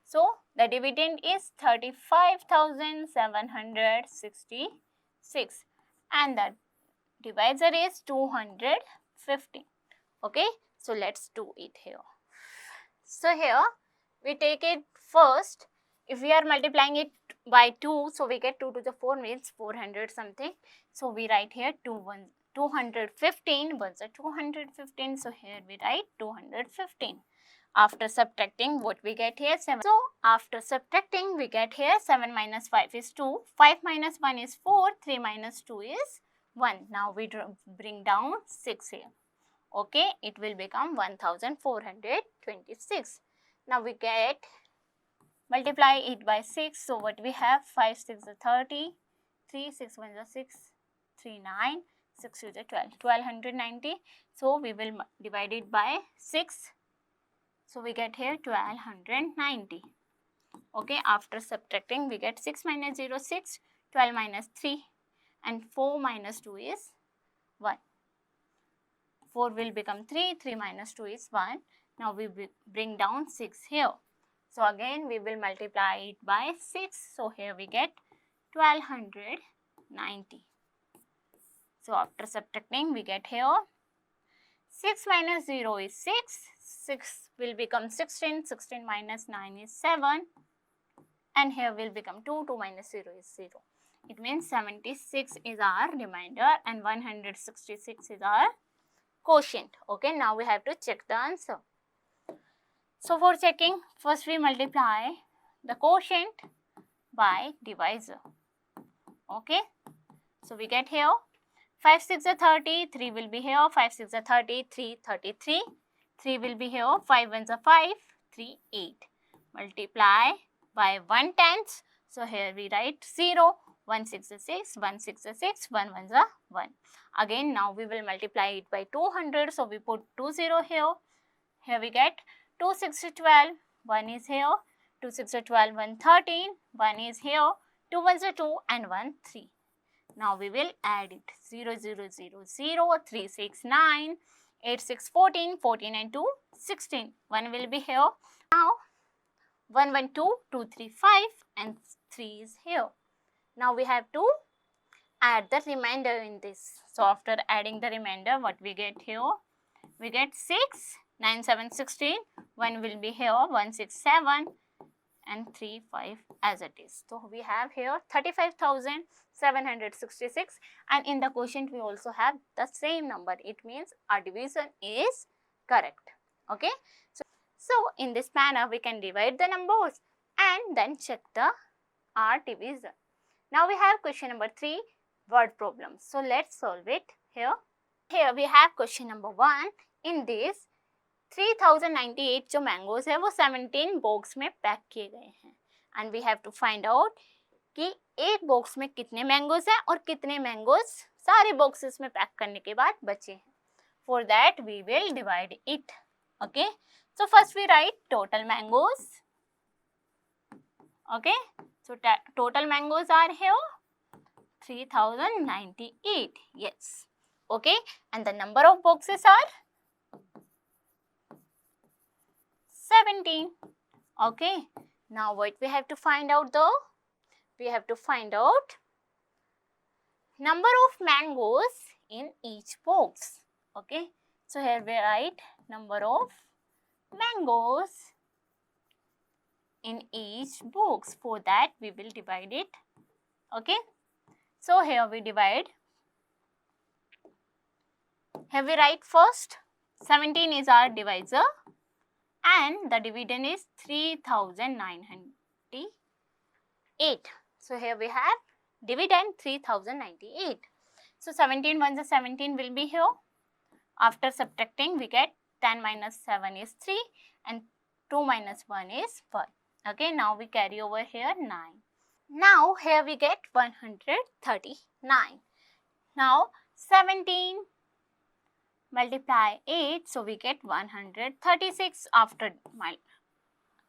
So the dividend is 35,766 and the divisor is 250. Okay, so let's do it here. So here we take it first. If we are multiplying it by 2, so we get 2 to the 4 means 400 something. So we write here 215, ones are 215. So here we write 215. After subtracting, what we get here? 7. So after subtracting, we get here 7 minus 5 is 2, 5 minus 1 is 4, 3 minus 2 is 1. Now we bring down 6 here. Okay, it will become 1426. Now we get, multiply it by 6. So what we have? 5 6 is 30, 3 6 1 is 6, 3 9, 6 2 is 12, 1290. So we will divide it by 6. So we get here 1290. Okay, after subtracting we get 6 minus 0 6, 12 minus 3 and 4 minus 2 is 1. 4 will become 3. 3 minus 2 is 1. Now we bring down 6 here. So again we will multiply it by 6. So here we get 1290. So after subtracting we get here 6 minus 0 is 6. 6 will become 16. 16 minus 9 is 7. And here will become 2. 2 minus 0 is 0. It means 76 is our remainder and 166 is our quotient. Okay, now we have to check the answer. So for checking, first we multiply the quotient by divisor. Okay, so we get here 5 6 are 30, 3 will be here, 5 6 are 30, 3 33, 3 will be here, 5 1s are 5, 3 8. Multiply by 1/10. So here we write 0, 1 6 is 6, 1 6 is 6, 1 1s are 1. Again now we will multiply it by 200. So we put 20 here. Here we get 2 6 is 12, 1 is here, 2 6 is 12, 1 13, 1 is here, 2 1s are 2 and 1 3. Now we will add it 0 0 0 0, 3 6 9, 8 6 14, 14 and 2 16. 1 will be here. Now 1 1 2, 2 3 5 and 3 is here. Now we have to add the remainder in this. So after adding the remainder, what we get here? We get 6, 9 7 16, 1 will be here, 1 6 7 and 3 5 as it is. So we have here 35,766 and in the quotient we also have the same number. It means our division is correct. Okay. So in this manner we can divide the numbers and then check the our division. Now we have question number 3, word problem. So let's solve it here. Here we have question number 1. In this 3098 जो mangoes है वो 17 box में pack किए गए हैं and we have to find out कि एक box में कितने मैंगोज हैं और कितने मैंगोज सारे बॉक्सेस में पैक करने के बाद बचे हैं. For that we will divide it. Okay, so first we write total mangoes. Okay, so total mangoes are here 3098. yes. Okay, and the number of boxes are 17. Okay, now what we have to find out though? We have to find out number of mangoes in each box. Okay, so here we write number of mangoes in each box. For that we will divide it. Okay, so here we divide. Here we write first 17 is our divisor and the dividend is 3098. So here we have dividend 3098. So 17 1s are 17 will be here. After subtracting we get 10 minus 7 is 3 and 2 minus 1 is 1. Okay, now we carry over here 9. Now here we get 139. Now 17 multiply 8, so we get 136.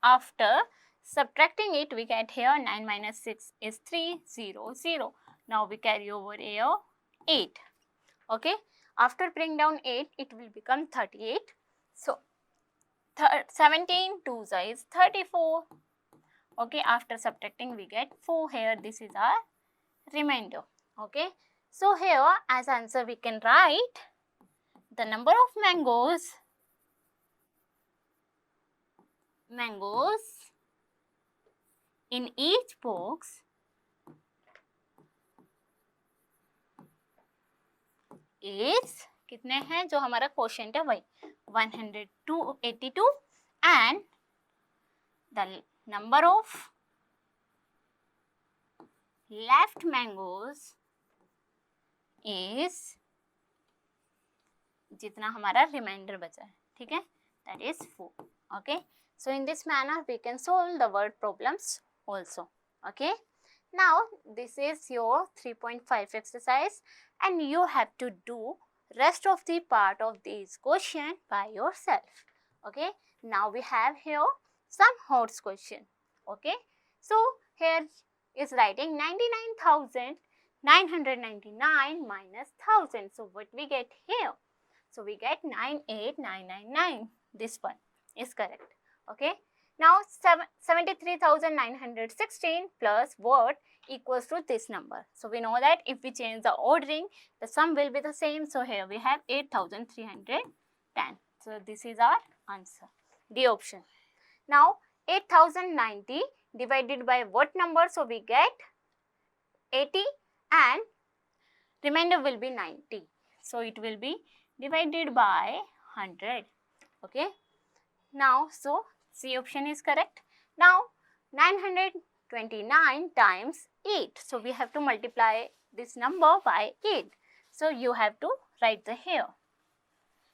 After subtracting it we get here 9 minus 6 is 3 0 0. Now we carry over here 8. Okay, after bring down 8 it will become 38. So 17 2 is 34. Okay, after subtracting we get 4 here. This is our remainder. Okay, so here as answer we can write the number of mangoes in each box is कितने हैं जो हमारा quotient है वही 182 and the number of left mangoes is जितना हमारा reminder बचा है. ठीक है, that is 4. Okay, so in this manner we can solve the word problems also. Okay, now this is your 3.5 exercise and you have to do rest of the part of this question by yourself. Okay, now we have here some HOTS question. Okay, so here is writing 99,999 minus 1000. So what we get here? So we get 98999. This one is correct. Okay. Now 73,916 plus what equals to this number. So we know that if we change the ordering, the sum will be the same. So here we have 8,310. So this is our answer, D option. Now 8,090 divided by what number? So we get 80 and remainder will be 90. So it will be divided by 100. Okay. Now, so C option is correct. Now 929 times 8. So we have to multiply this number by 8. So you have to write the here.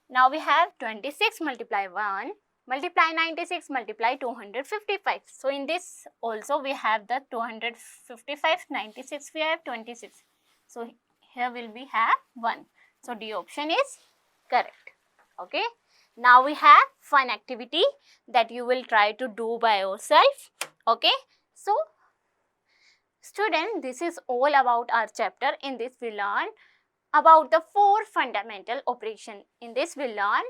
Now we have 26 multiply 1, multiply 96, multiply 255. So in this also we have the 255, 96 we have 26. So here will be have 1. So D option is correct. Okay. Now we have fun activity that you will try to do by yourself. Okay. So student, this is all about our chapter. In this we learn about the 4 fundamental operation. In this we learn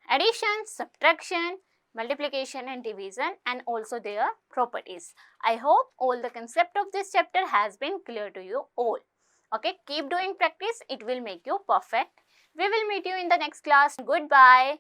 addition, subtraction, multiplication and division, and also their properties. I hope all the concept of this chapter has been clear to you all. Okay, keep doing practice. It will make you perfect. We will meet you in the next class. Goodbye.